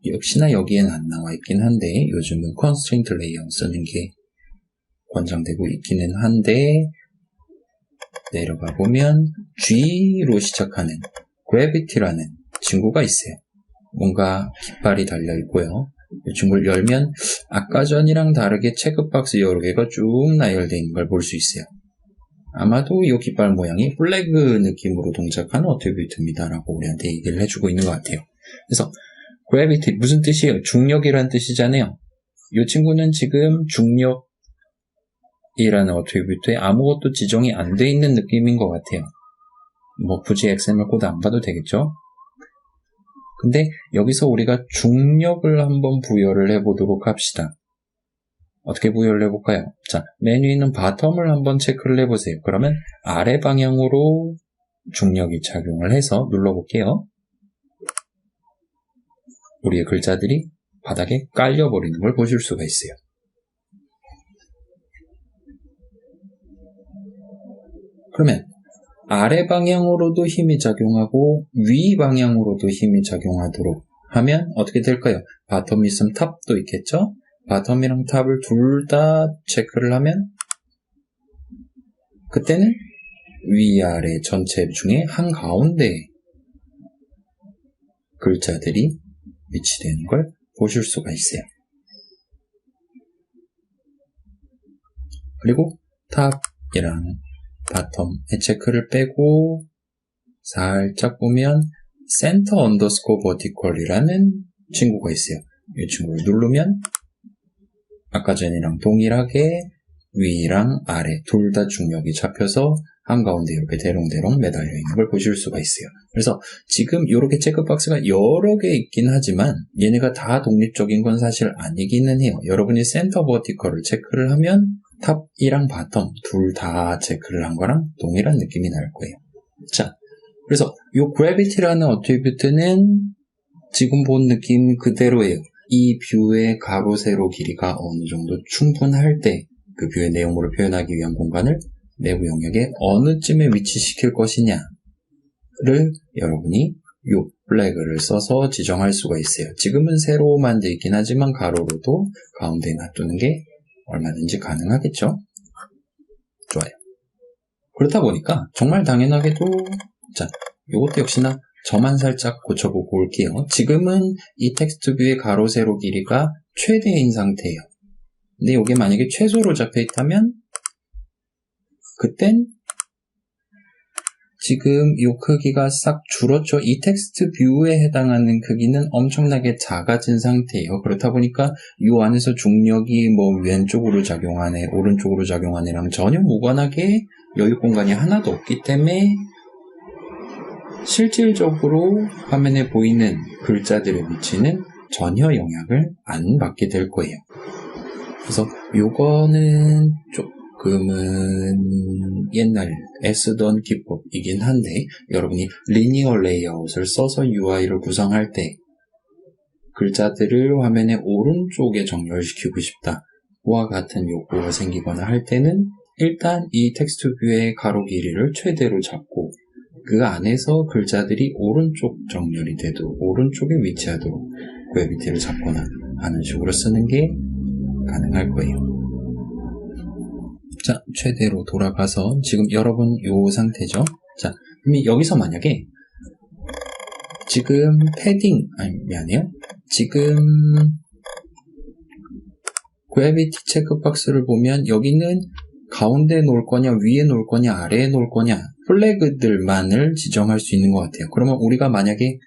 역시나 여기엔 안 나와 있긴 한데 요즘은 컨스트레인트 레이아웃 쓰는 게 권장되고 있기는 한데 내려가 보면 G로 시작하는 Gravity라는 친구가 있어요. 뭔가 깃발이 달려 있고요. 이 친구를 열면 아까 전이랑 다르게 체크박스 여러 개가 쭉 나열되어 있는 걸 볼 수 있어요. 아마도 이 깃발 모양이 플래그 느낌으로 동작하는 어트리뷰트입니다라고 우리한테 얘기를 해주고 있는 것 같아요. 그래서 Gravity 무슨 뜻이에요? 중력이라는 뜻이잖아요. 이 친구는 지금 중력 이라는 어트리뷰트에 아무것도 지정이 안 돼 있는 느낌인 것 같아요. 뭐 굳이 XML 코드 안 봐도 되겠죠? 근데 여기서 우리가 중력을 한번 부여를 해보도록 합시다. 어떻게 부여를 해볼까요? 자, 메뉴에 있는 바텀을 한번 체크를 해보세요. 그러면 아래 방향으로 중력이 작용을 해서 눌러볼게요. 우리의 글자들이 바닥에 깔려버리는 걸 보실 수가 있어요. 그러면 아래 방향으로도 힘이 작용하고 위 방향으로도 힘이 작용하도록 하면 어떻게 될까요? 바텀이 있으면 탑도 있겠죠? 바텀이랑 탑을 둘 다 체크를 하면 그때는 위아래 전체 중에 한가운데 글자들이 위치되는 걸 보실 수가 있어요. 그리고 탑이랑 바텀의 체크를 빼고 살짝 보면 센터 언더스코어 버티컬이라는 친구가 있어요. 이 친구를 누르면 아까 전이랑 동일하게 위랑 아래 둘 다 중력이 잡혀서 한가운데 이렇게 대롱대롱 매달려 있는 걸 보실 수가 있어요. 그래서 지금 이렇게 체크박스가 여러 개 있긴 하지만 얘네가 다 독립적인 건 사실 아니기는 해요. 여러분이 센터 버티컬을 체크를 하면 탑이랑 바텀 둘 다 체크를 한 거랑 동일한 느낌이 날 거예요. 자, 그래서 이 gravity라는 어트리뷰트는 지금 본 느낌 그대로예요. 이 뷰의 가로, 세로 길이가 어느 정도 충분할 때 그 뷰의 내용물을 표현하기 위한 공간을 내부 영역에 어느쯤에 위치시킬 것이냐를 여러분이 이 플래그를 써서 지정할 수가 있어요. 지금은 세로만 돼 있긴 하지만 가로로도 가운데에 놔두는 게 얼마든지 가능하겠죠. 좋아요. 그렇다 보니까 정말 당연하게도 자, 이것도 역시나 저만 살짝 고쳐보고 올게요. 지금은 이 텍스트 뷰의 가로, 세로 길이가 최대인 상태예요. 근데 이게 만약에 최소로 잡혀 있다면 그땐 지금 이 크기가 싹 줄었죠. 이 텍스트 뷰에 해당하는 크기는 엄청나게 작아진 상태예요. 그렇다 보니까 이 안에서 중력이 뭐 왼쪽으로 작용하네, 오른쪽으로 작용하네랑 전혀 무관하게 여유 공간이 하나도 없기 때문에 실질적으로 화면에 보이는 글자들의 위치는 전혀 영향을 안 받게 될 거예요. 그래서 요거는 조금은 옛날에 쓰던 기법이긴 한데 여러분이 리니어 레이아웃을 써서 UI를 구성할 때 글자들을 화면의 오른쪽에 정렬시키고 싶다와 같은 요구가 생기거나 할 때는 일단 이 텍스트 뷰의 가로 길이를 최대로 잡고 그 안에서 글자들이 오른쪽 정렬이 돼도 오른쪽에 위치하도록 그래비티를 잡거나 하는 식으로 쓰는 게 가능할 거예요. 자, 최대로 돌아가서 지금 여러분 요 상태죠. 자, 그럼 여기서 만약에 지금 패딩 미안해요. 지금 그래비티 체크박스를 보면 여기는 가운데 놓을 거냐 위에 놓을 거냐 아래에 놓을 거냐 플래그들만을 지정할 수 있는 것 같아요. 그러면 우리가 만약에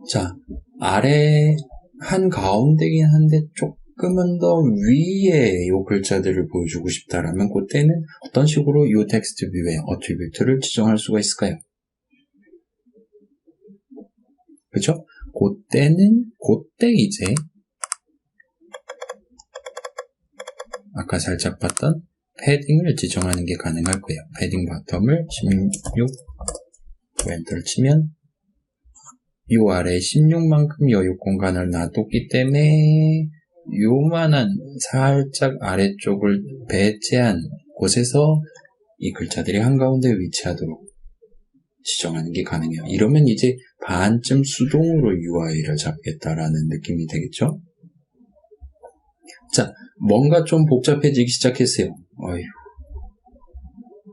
자 아래 한 가운데긴 한데 조금은 더 위에 요 글자들을 보여주고 싶다라면 그때는 어떤 식으로 요 텍스트 뷰의 어트리뷰트를 지정할 수가 있을까요? 그렇죠? 그때 이제 아까 살짝 봤던 패딩을 지정하는 게 가능할 거예요. 패딩 바텀을 16 엔터를 치면 요 아래 16만큼 여유 공간을 놔뒀기 때문에 요만한 살짝 아래쪽을 배제한 곳에서 이 글자들이 한가운데 위치하도록 지정하는 게 가능해요. 이러면 이제 반쯤 수동으로 UI를 잡겠다라는 느낌이 되겠죠? 자, 뭔가 좀 복잡해지기 시작했어요. 어휴,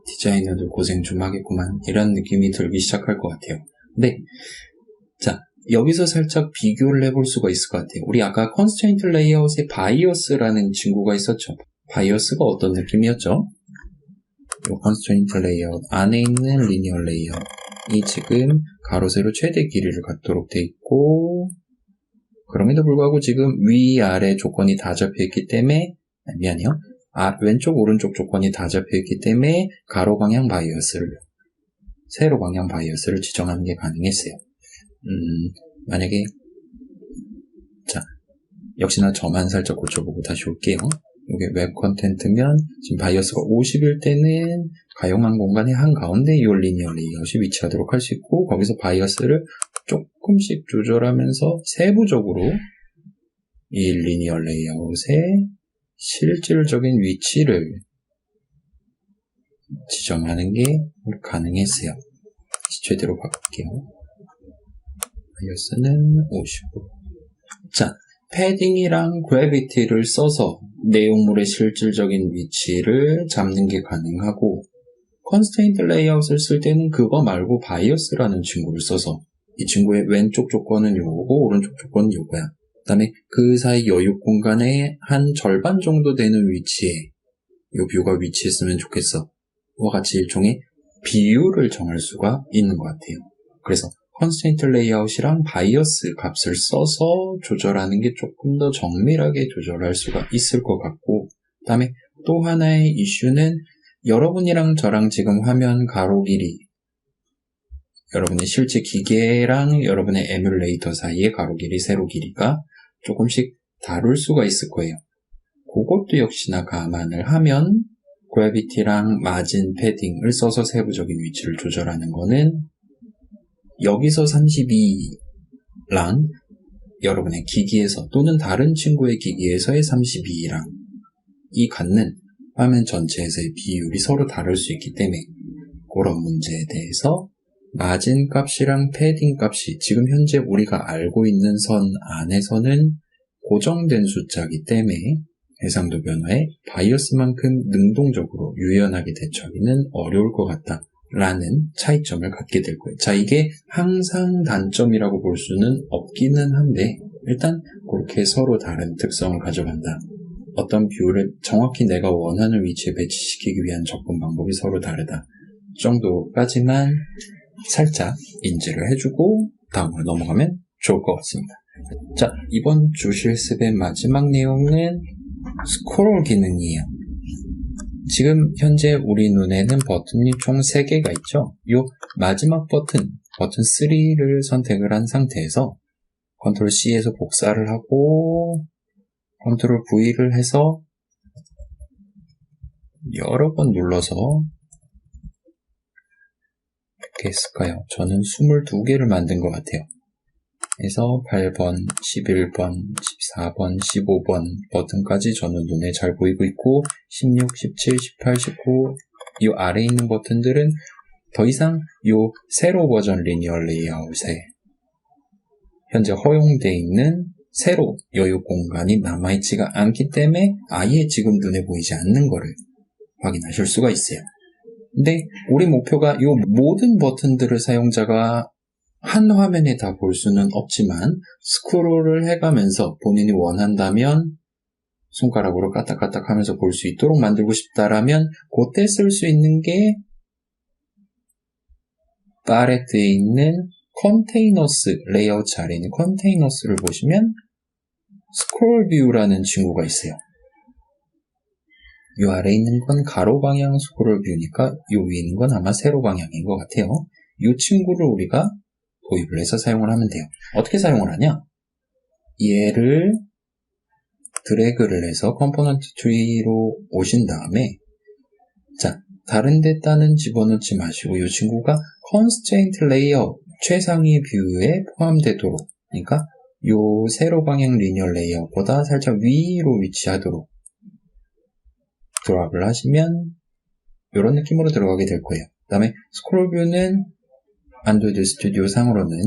디자이너들 고생 좀 하겠구만. 이런 느낌이 들기 시작할 것 같아요. 근데 자, 여기서 살짝 비교를 해볼 수가 있을 것 같아요. 우리 아까 컨스트레인트 레이아웃에 바이어스라는 친구가 있었죠. 바이어스가 어떤 느낌이었죠? 이 컨스트레인트 레이아웃 안에 있는 리니어 레이아웃이 지금 가로 세로 최대 길이를 갖도록 돼 있고 그럼에도 불구하고 지금 위아래 조건이 다 잡혀있기 때문에 미안해요. 왼쪽 오른쪽 조건이 다 잡혀있기 때문에 가로 방향 바이어스를 세로 방향 바이어스를 지정하는 게 가능했어요. 만약에 자 역시나 저만 살짝 고쳐보고 다시 올게요. 이게 웹 컨텐츠면 지금 바이어스가 50일 때는 가용한 공간의 한가운데 이 리니어 레이아웃이 위치하도록 할 수 있고 거기서 바이어스를 조금씩 조절하면서 세부적으로 이 리니어 레이아웃의 실질적인 위치를 지정하는 게 가능했어요. 최대로 바꿀게요. 바이어스는 55. 자, 패딩이랑 그래비티를 써서 내용물의 실질적인 위치를 잡는 게 가능하고 constraint layout을 쓸 때는 그거 말고 bias라는 친구를 써서 이 친구의 왼쪽 조건은 요거고 오른쪽 조건은 요거야. 그 다음에 그 사이 여유 공간의 한 절반 정도 되는 위치에 요 뷰가 위치했으면 좋겠어. 와 같이 일종의 비율을 정할 수가 있는 것 같아요. 그래서 constraint layout이랑 bias 값을 써서 조절하는 게 조금 더 정밀하게 조절할 수가 있을 것 같고, 그 다음에 또 하나의 이슈는 여러분이랑 저랑 지금 화면 가로 길이, 여러분의 실제 기계랑 여러분의 에뮬레이터 사이의 가로 길이, 세로 길이가 조금씩 다를 수가 있을 거예요. 그것도 역시나 감안을 하면 그래비티랑 마진 패딩을 써서 세부적인 위치를 조절하는 거는 여기서 32랑 여러분의 기기에서 또는 다른 친구의 기기에서의 32랑 이 갖는 화면 전체에서의 비율이 서로 다를 수 있기 때문에 그런 문제에 대해서 마진 값이랑 패딩 값이 지금 현재 우리가 알고 있는 선 안에서는 고정된 숫자이기 때문에 해상도 변화에 바이어스만큼 능동적으로 유연하게 대처하기는 어려울 것 같다 라는 차이점을 갖게 될 거예요. 자, 이게 항상 단점이라고 볼 수는 없기는 한데 일단 그렇게 서로 다른 특성을 가져간다. 어떤 뷰를 정확히 내가 원하는 위치에 배치시키기 위한 접근 방법이 서로 다르다 정도까지만 살짝 인지를 해주고 다음으로 넘어가면 좋을 것 같습니다. 자, 이번 주 실습의 마지막 내용은 스크롤 기능이에요. 지금 현재 우리 눈에는 버튼이 총 3개가 있죠. 이 마지막 버튼 3를 선택을 한 상태에서 컨트롤 C에서 복사를 하고 컨트롤 V를 해서 여러 번 눌러서 어떻게 했을까요? 저는 22개를 만든 것 같아요. 그래서 8번, 11번, 14번, 15번 버튼까지 저는 눈에 잘 보이고 있고 16, 17, 18, 19 이 아래에 있는 버튼들은 더 이상 이 세로 버전 리니어 레이아웃에 현재 허용되어 있는 세로 여유 공간이 남아있지가 않기 때문에 아예 지금 눈에 보이지 않는 거를 확인하실 수가 있어요. 근데 우리 목표가 이 모든 버튼들을 사용자가 한 화면에 다 볼 수는 없지만 스크롤을 해가면서 본인이 원한다면 손가락으로 까딱까딱 하면서 볼 수 있도록 만들고 싶다라면 그때 쓸 수 있는 게 팔레트에 있는 컨테이너스 레이아웃 아래에 있는 컨테이너스를 보시면 스크롤 뷰라는 친구가 있어요. 이 아래에 있는 건 가로 방향 스크롤 뷰니까 이 위에 있는 건 아마 세로 방향인 것 같아요. 이 친구를 우리가 도입을 해서 사용을 하면 돼요. 어떻게 사용을 하냐? 얘를 드래그를 해서 컴포넌트 트리로 오신 다음에 자, 다른 데다는 집어넣지 마시고 이 친구가 constraint layer 최상위 뷰에 포함되도록 그러니까 이 세로 방향 리니어 레이어보다 살짝 위로 위치하도록 드랍을 하시면 이런 느낌으로 들어가게 될 거예요. 그 다음에 스크롤 뷰는 안드로이드 스튜디오 상으로는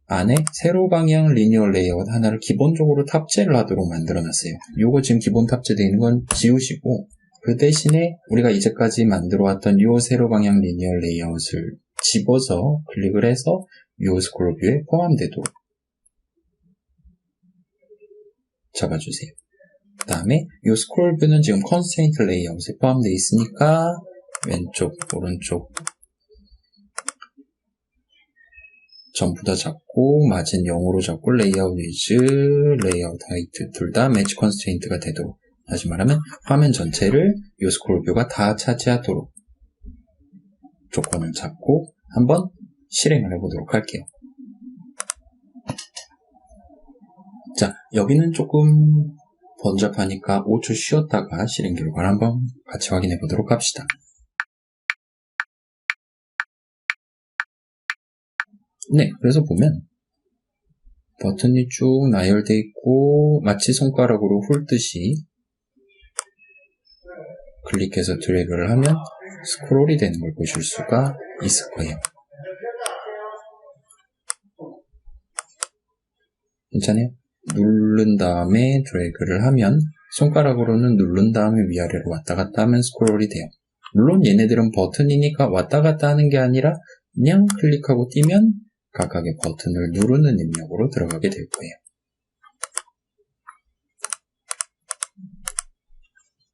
안에 세로 방향 리니어 레이아웃 하나를 기본적으로 탑재를 하도록 만들어놨어요. 요거 지금 기본 탑재되어 있는 건 지우시고 그 대신에 우리가 이제까지 만들어왔던 요 세로 방향 리니어 레이아웃을 집어서 클릭을 해서 요 스크롤 뷰에 포함되도록 잡아주세요. 그 다음에 요 스크롤 뷰는 지금 컨스트레인트 레이아웃에 포함되어 있으니까 왼쪽, 오른쪽 전부 다 잡고 마진 0으로 잡고 레이아웃 위즈, 레이아웃 하이트 둘 다 매치 컨스트레인트가 되도록 다시 말하면 화면 전체를 이 스크롤 뷰가 다 차지하도록 조건을 잡고 한번 실행을 해보도록 할게요. 자, 여기는 조금 번잡하니까 5초 쉬었다가 실행 결과를 한번 같이 확인해 보도록 합시다. 네, 그래서 보면 버튼이 쭉 나열되어 있고 마치 손가락으로 훑듯이 클릭해서 드래그를 하면 스크롤이 되는 걸 보실 수가 있을 거예요. 괜찮아요? 누른 다음에 드래그를 하면 손가락으로는 누른 다음에 위아래로 왔다 갔다 하면 스크롤이 돼요. 물론 얘네들은 버튼이니까 왔다 갔다 하는 게 아니라 그냥 클릭하고 띄면 각각의 버튼을 누르는 입력으로 들어가게 될 거예요.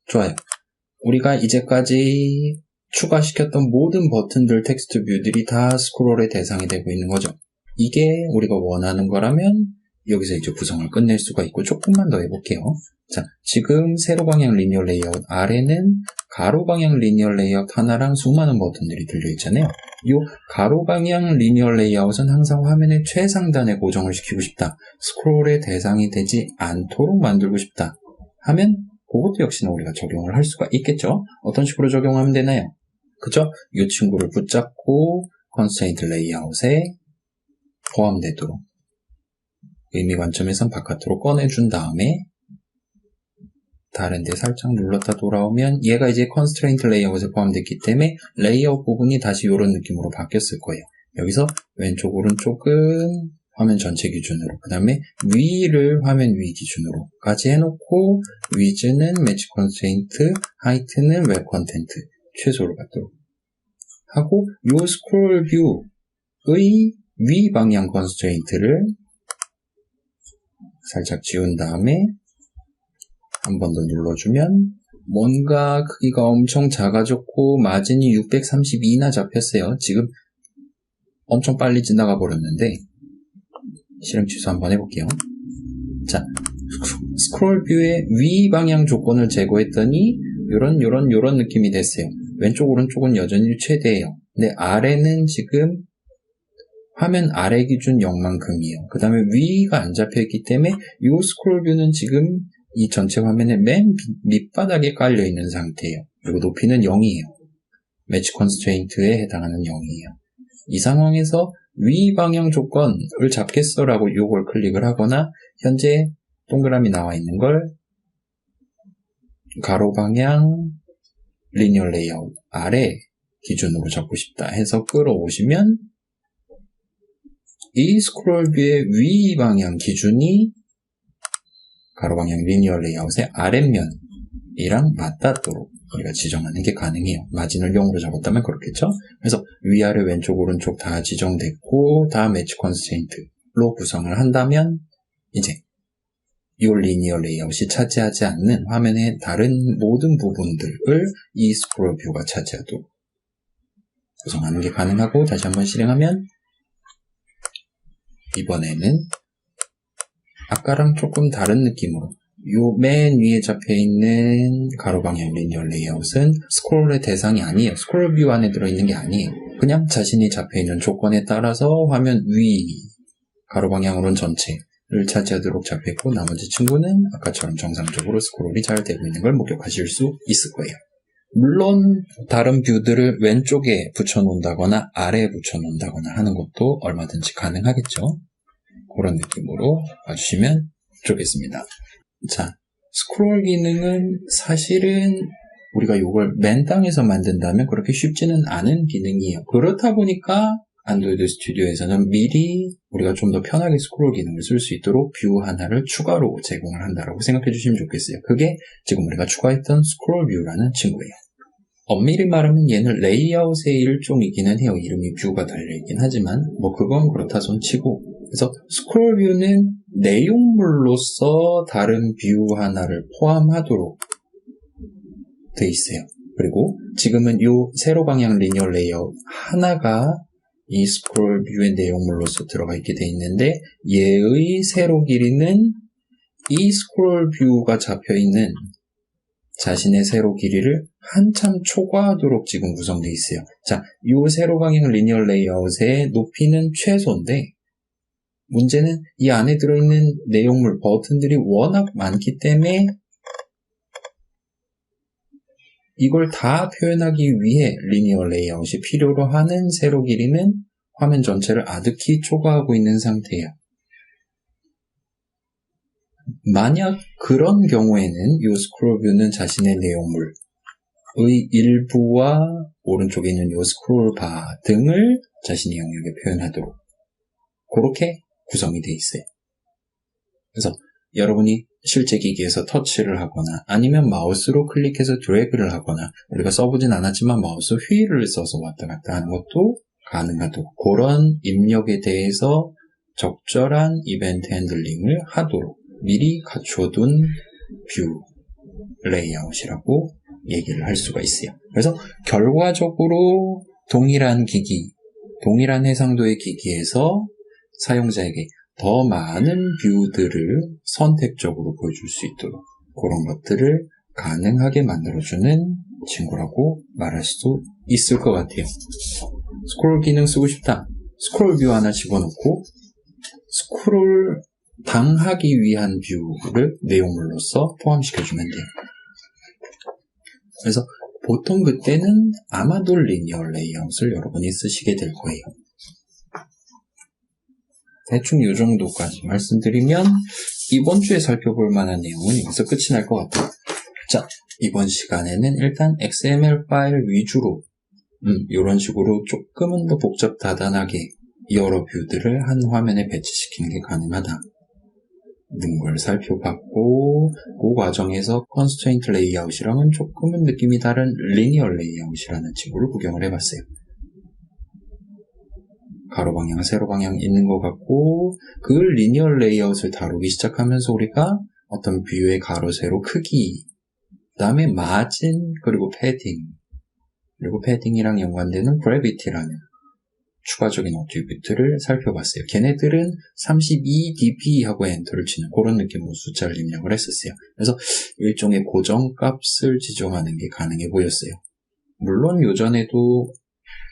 좋아요. 우리가 이제까지 추가시켰던 모든 버튼들, 텍스트 뷰들이 다 스크롤의 대상이 되고 있는 거죠. 이게 우리가 원하는 거라면 여기서 이제 구성을 끝낼 수가 있고, 조금만 더 해볼게요. 자, 지금 세로 방향 리니어 레이아웃 아래는 가로 방향 리니어 레이아웃 하나랑 수많은 버튼들이 들려있잖아요. 이 가로 방향 리니어 레이아웃은 항상 화면의 최상단에 고정을 시키고 싶다, 스크롤의 대상이 되지 않도록 만들고 싶다 하면 그것도 역시나 우리가 적용을 할 수가 있겠죠. 어떤 식으로 적용하면 되나요? 그죠? 이 친구를 붙잡고 컨스트레인트 레이아웃에 포함되도록 의미 관점에선 바깥으로 꺼내준 다음에 다른 데 살짝 눌렀다 돌아오면 얘가 이제 컨스트레인트 레이아웃에 포함됐기 때문에 레이아웃 부분이 다시 이런 느낌으로 바뀌었을 거예요. 여기서 왼쪽 오른쪽은 화면 전체 기준으로, 그 다음에 위를 화면 위 기준으로까지 해놓고 위즈는 매치 컨스트레인트, 하이트는 웹 컨텐트 최소로 갖도록 하고, 요 스크롤 뷰의 위 방향 컨스트레인트를 살짝 지운 다음에 한 번 더 눌러주면 뭔가 크기가 엄청 작아졌고 마진이 632나 잡혔어요. 지금 엄청 빨리 지나가 버렸는데 실행 취소 한번 해볼게요. 자, 스크롤 뷰의 위 방향 조건을 제거했더니 요런 느낌이 됐어요. 왼쪽 오른쪽은 여전히 최대예요. 근데 아래는 지금 화면 아래 기준 0만큼이에요. 그 다음에 위가 안 잡혀있기 때문에 이 스크롤 뷰는 지금 이 전체 화면의 맨 밑바닥에 깔려있는 상태예요. 그리고 높이는 0이에요. 매치 컨스트레인트에 해당하는 0이에요. 이 상황에서 위 방향 조건을 잡겠어 라고 요걸 클릭을 하거나, 현재 동그라미 나와 있는 걸 가로 방향 리니어 레이아웃 아래 기준으로 잡고 싶다 해서 끌어오시면 이 스크롤 뷰의 위 방향 기준이 가로 방향 리니어 레이아웃의 아랫면이랑 맞닿도록 우리가 지정하는 게 가능해요. 마진을 0으로 잡았다면 그렇겠죠? 그래서 위아래 왼쪽 오른쪽 다 지정됐고 다 매치 컨스트레인트로 구성을 한다면 이제 이 리니어 레이아웃이 차지하지 않는 화면의 다른 모든 부분들을 이 스크롤 뷰가 차지하도록 구성하는 게 가능하고, 다시 한번 실행하면 이번에는 아까랑 조금 다른 느낌으로 요 맨 위에 잡혀있는 가로 방향 리니어 레이아웃은 스크롤의 대상이 아니에요. 스크롤 뷰 안에 들어있는 게 아니에요. 그냥 자신이 잡혀있는 조건에 따라서 화면 위 가로 방향으로는 전체를 차지하도록 잡혀있고, 나머지 친구는 아까처럼 정상적으로 스크롤이 잘 되고 있는 걸 목격하실 수 있을 거예요. 물론 다른 뷰들을 왼쪽에 붙여놓는다거나 아래에 붙여놓는다거나 하는 것도 얼마든지 가능하겠죠. 그런 느낌으로 봐주시면 좋겠습니다. 자, 스크롤 기능은 사실은 우리가 이걸 맨 땅에서 만든다면 그렇게 쉽지는 않은 기능이에요. 그렇다 보니까 안드로이드 스튜디오에서는 미리 우리가 좀 더 편하게 스크롤 기능을 쓸 수 있도록 뷰 하나를 추가로 제공을 한다라고 생각해 주시면 좋겠어요. 그게 지금 우리가 추가했던 스크롤 뷰라는 친구예요. 엄밀히 말하면 얘는 레이아웃의 일종이기는 해요. 이름이 뷰가 달려있긴 하지만 뭐 그건 그렇다 손 치고, 그래서 스크롤 뷰는 내용물로서 다른 뷰 하나를 포함하도록 돼 있어요. 그리고 지금은 이 세로 방향 리니어 레이아웃 하나가 이 스크롤 뷰의 내용물로서 들어가 있게 돼 있는데, 얘의 세로 길이는 이 스크롤 뷰가 잡혀있는 자신의 세로 길이를 한참 초과하도록 지금 구성되어 있어요. 자, 이 세로 방향 리니어 레이아웃의 높이는 최소인데, 문제는 이 안에 들어있는 내용물, 버튼들이 워낙 많기 때문에 이걸 다 표현하기 위해 리니어 레이아웃이 필요로 하는 세로 길이는 화면 전체를 아득히 초과하고 있는 상태예요. 만약 그런 경우에는 이 스크롤 뷰는 자신의 내용물의 일부와 오른쪽에 있는 이 스크롤 바 등을 자신의 영역에 표현하도록 그렇게 구성이 되어 있어요. 그래서 여러분이 실제 기기에서 터치를 하거나 아니면 마우스로 클릭해서 드래그를 하거나 우리가 써보진 않았지만 마우스 휠을 써서 왔다 갔다 하는 것도 가능하도록 그런 입력에 대해서 적절한 이벤트 핸들링을 하도록 미리 갖춰둔 뷰 레이아웃이라고 얘기를 할 수가 있어요. 그래서 결과적으로 동일한 기기, 동일한 해상도의 기기에서 사용자에게 더 많은 뷰들을 선택적으로 보여줄 수 있도록 그런 것들을 가능하게 만들어주는 친구라고 말할 수 있을 것 같아요. 스크롤 기능 쓰고 싶다. 스크롤 뷰 하나 집어넣고 스크롤 당하기 위한 뷰를 내용물로서 포함시켜주면 돼요. 그래서 보통 그때는 아마도 리니어 레이아웃을 여러분이 쓰시게 될 거예요. 대충 이 정도까지 말씀드리면 이번 주에 살펴볼 만한 내용은 여기서 끝이 날 것 같아요. 자, 이번 시간에는 일단 XML 파일 위주로 이런 식으로 조금은 더 복잡다단하게 여러 뷰들을 한 화면에 배치시키는 게 가능하다 는 걸 살펴봤고 그 과정에서 컨스트레인트 레이아웃이랑은 조금은 느낌이 다른 리니어 레이아웃이라는 친구를 구경을 해봤어요. 가로 방향, 세로 방향 있는 것 같고 그 리니어 레이아웃을 다루기 시작하면서 우리가 어떤 뷰의 가로, 세로 크기 그 다음에 마진 그리고 패딩 그리고 패딩이랑 연관되는 그래비티라는 추가적인 어트리뷰트를 살펴봤어요. 걔네들은 32dp 하고 엔터를 치는 그런 느낌으로 숫자를 입력을 했었어요. 그래서 일종의 고정값을 지정하는 게 가능해 보였어요. 물론 요전에도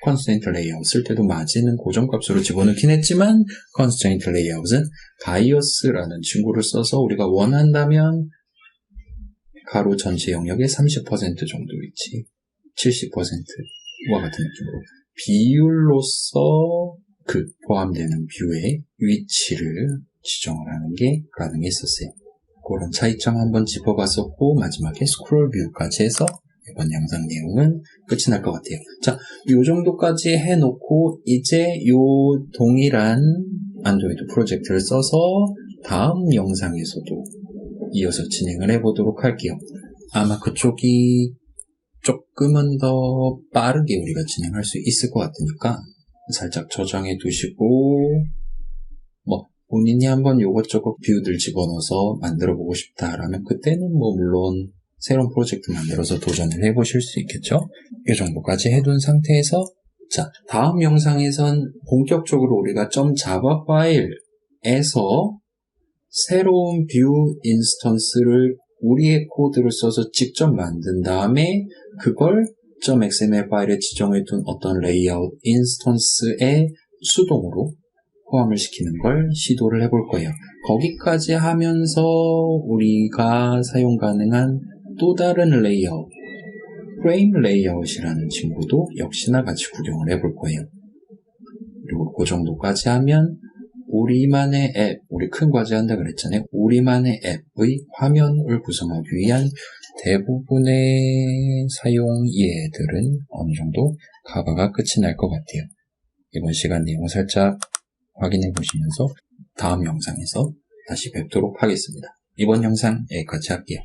컨스트레인트 레이아웃 쓸 때도 마진은 고정값으로 집어넣긴 했지만 컨스트레인트 레이아웃은 바이어스라는 친구를 써서 우리가 원한다면 가로 전체 영역의 30% 정도 위치, 70%와 같은 느낌으로 비율로서 그 포함되는 뷰의 위치를 지정을 하는 게 가능했었어요. 그런 차이점 한번 짚어봤었고 마지막에 스크롤 뷰까지 해서 이번 영상 내용은 끝이 날 것 같아요. 자, 요 정도까지 해놓고 이제 요 동일한 안드로이드 프로젝트를 써서 다음 영상에서도 이어서 진행을 해보도록 할게요. 아마 그쪽이 조금은 더 빠르게 우리가 진행할 수 있을 것 같으니까 살짝 저장해 두시고 본인이 한번 요것저것 뷰들 집어넣어서 만들어 보고 싶다라면 그때는 물론 새로운 프로젝트 만들어서 도전을 해보실 수 있겠죠. 이 정도까지 해둔 상태에서 자, 다음 영상에선 본격적으로 우리가 .java 파일에서 새로운 뷰 인스턴스를 우리의 코드를 써서 직접 만든 다음에 그걸 .xml 파일에 지정해둔 어떤 레이아웃 인스턴스에 수동으로 포함을 시키는 걸 시도를 해볼 거예요. 거기까지 하면서 우리가 사용 가능한 또 다른 레이아웃, 프레임 레이아웃이라는 친구도 역시나 같이 구경을 해볼 거예요. 그리고 그 정도까지 하면 우리만의 앱, 우리 큰 과제 한다 그랬잖아요. 우리만의 앱의 화면을 구성하기 위한 대부분의 사용 이해들은 어느 정도 커버가 끝이 날 것 같아요. 이번 시간 내용 살짝 확인해 보시면서 다음 영상에서 다시 뵙도록 하겠습니다. 이번 영상 여기까지 할게요.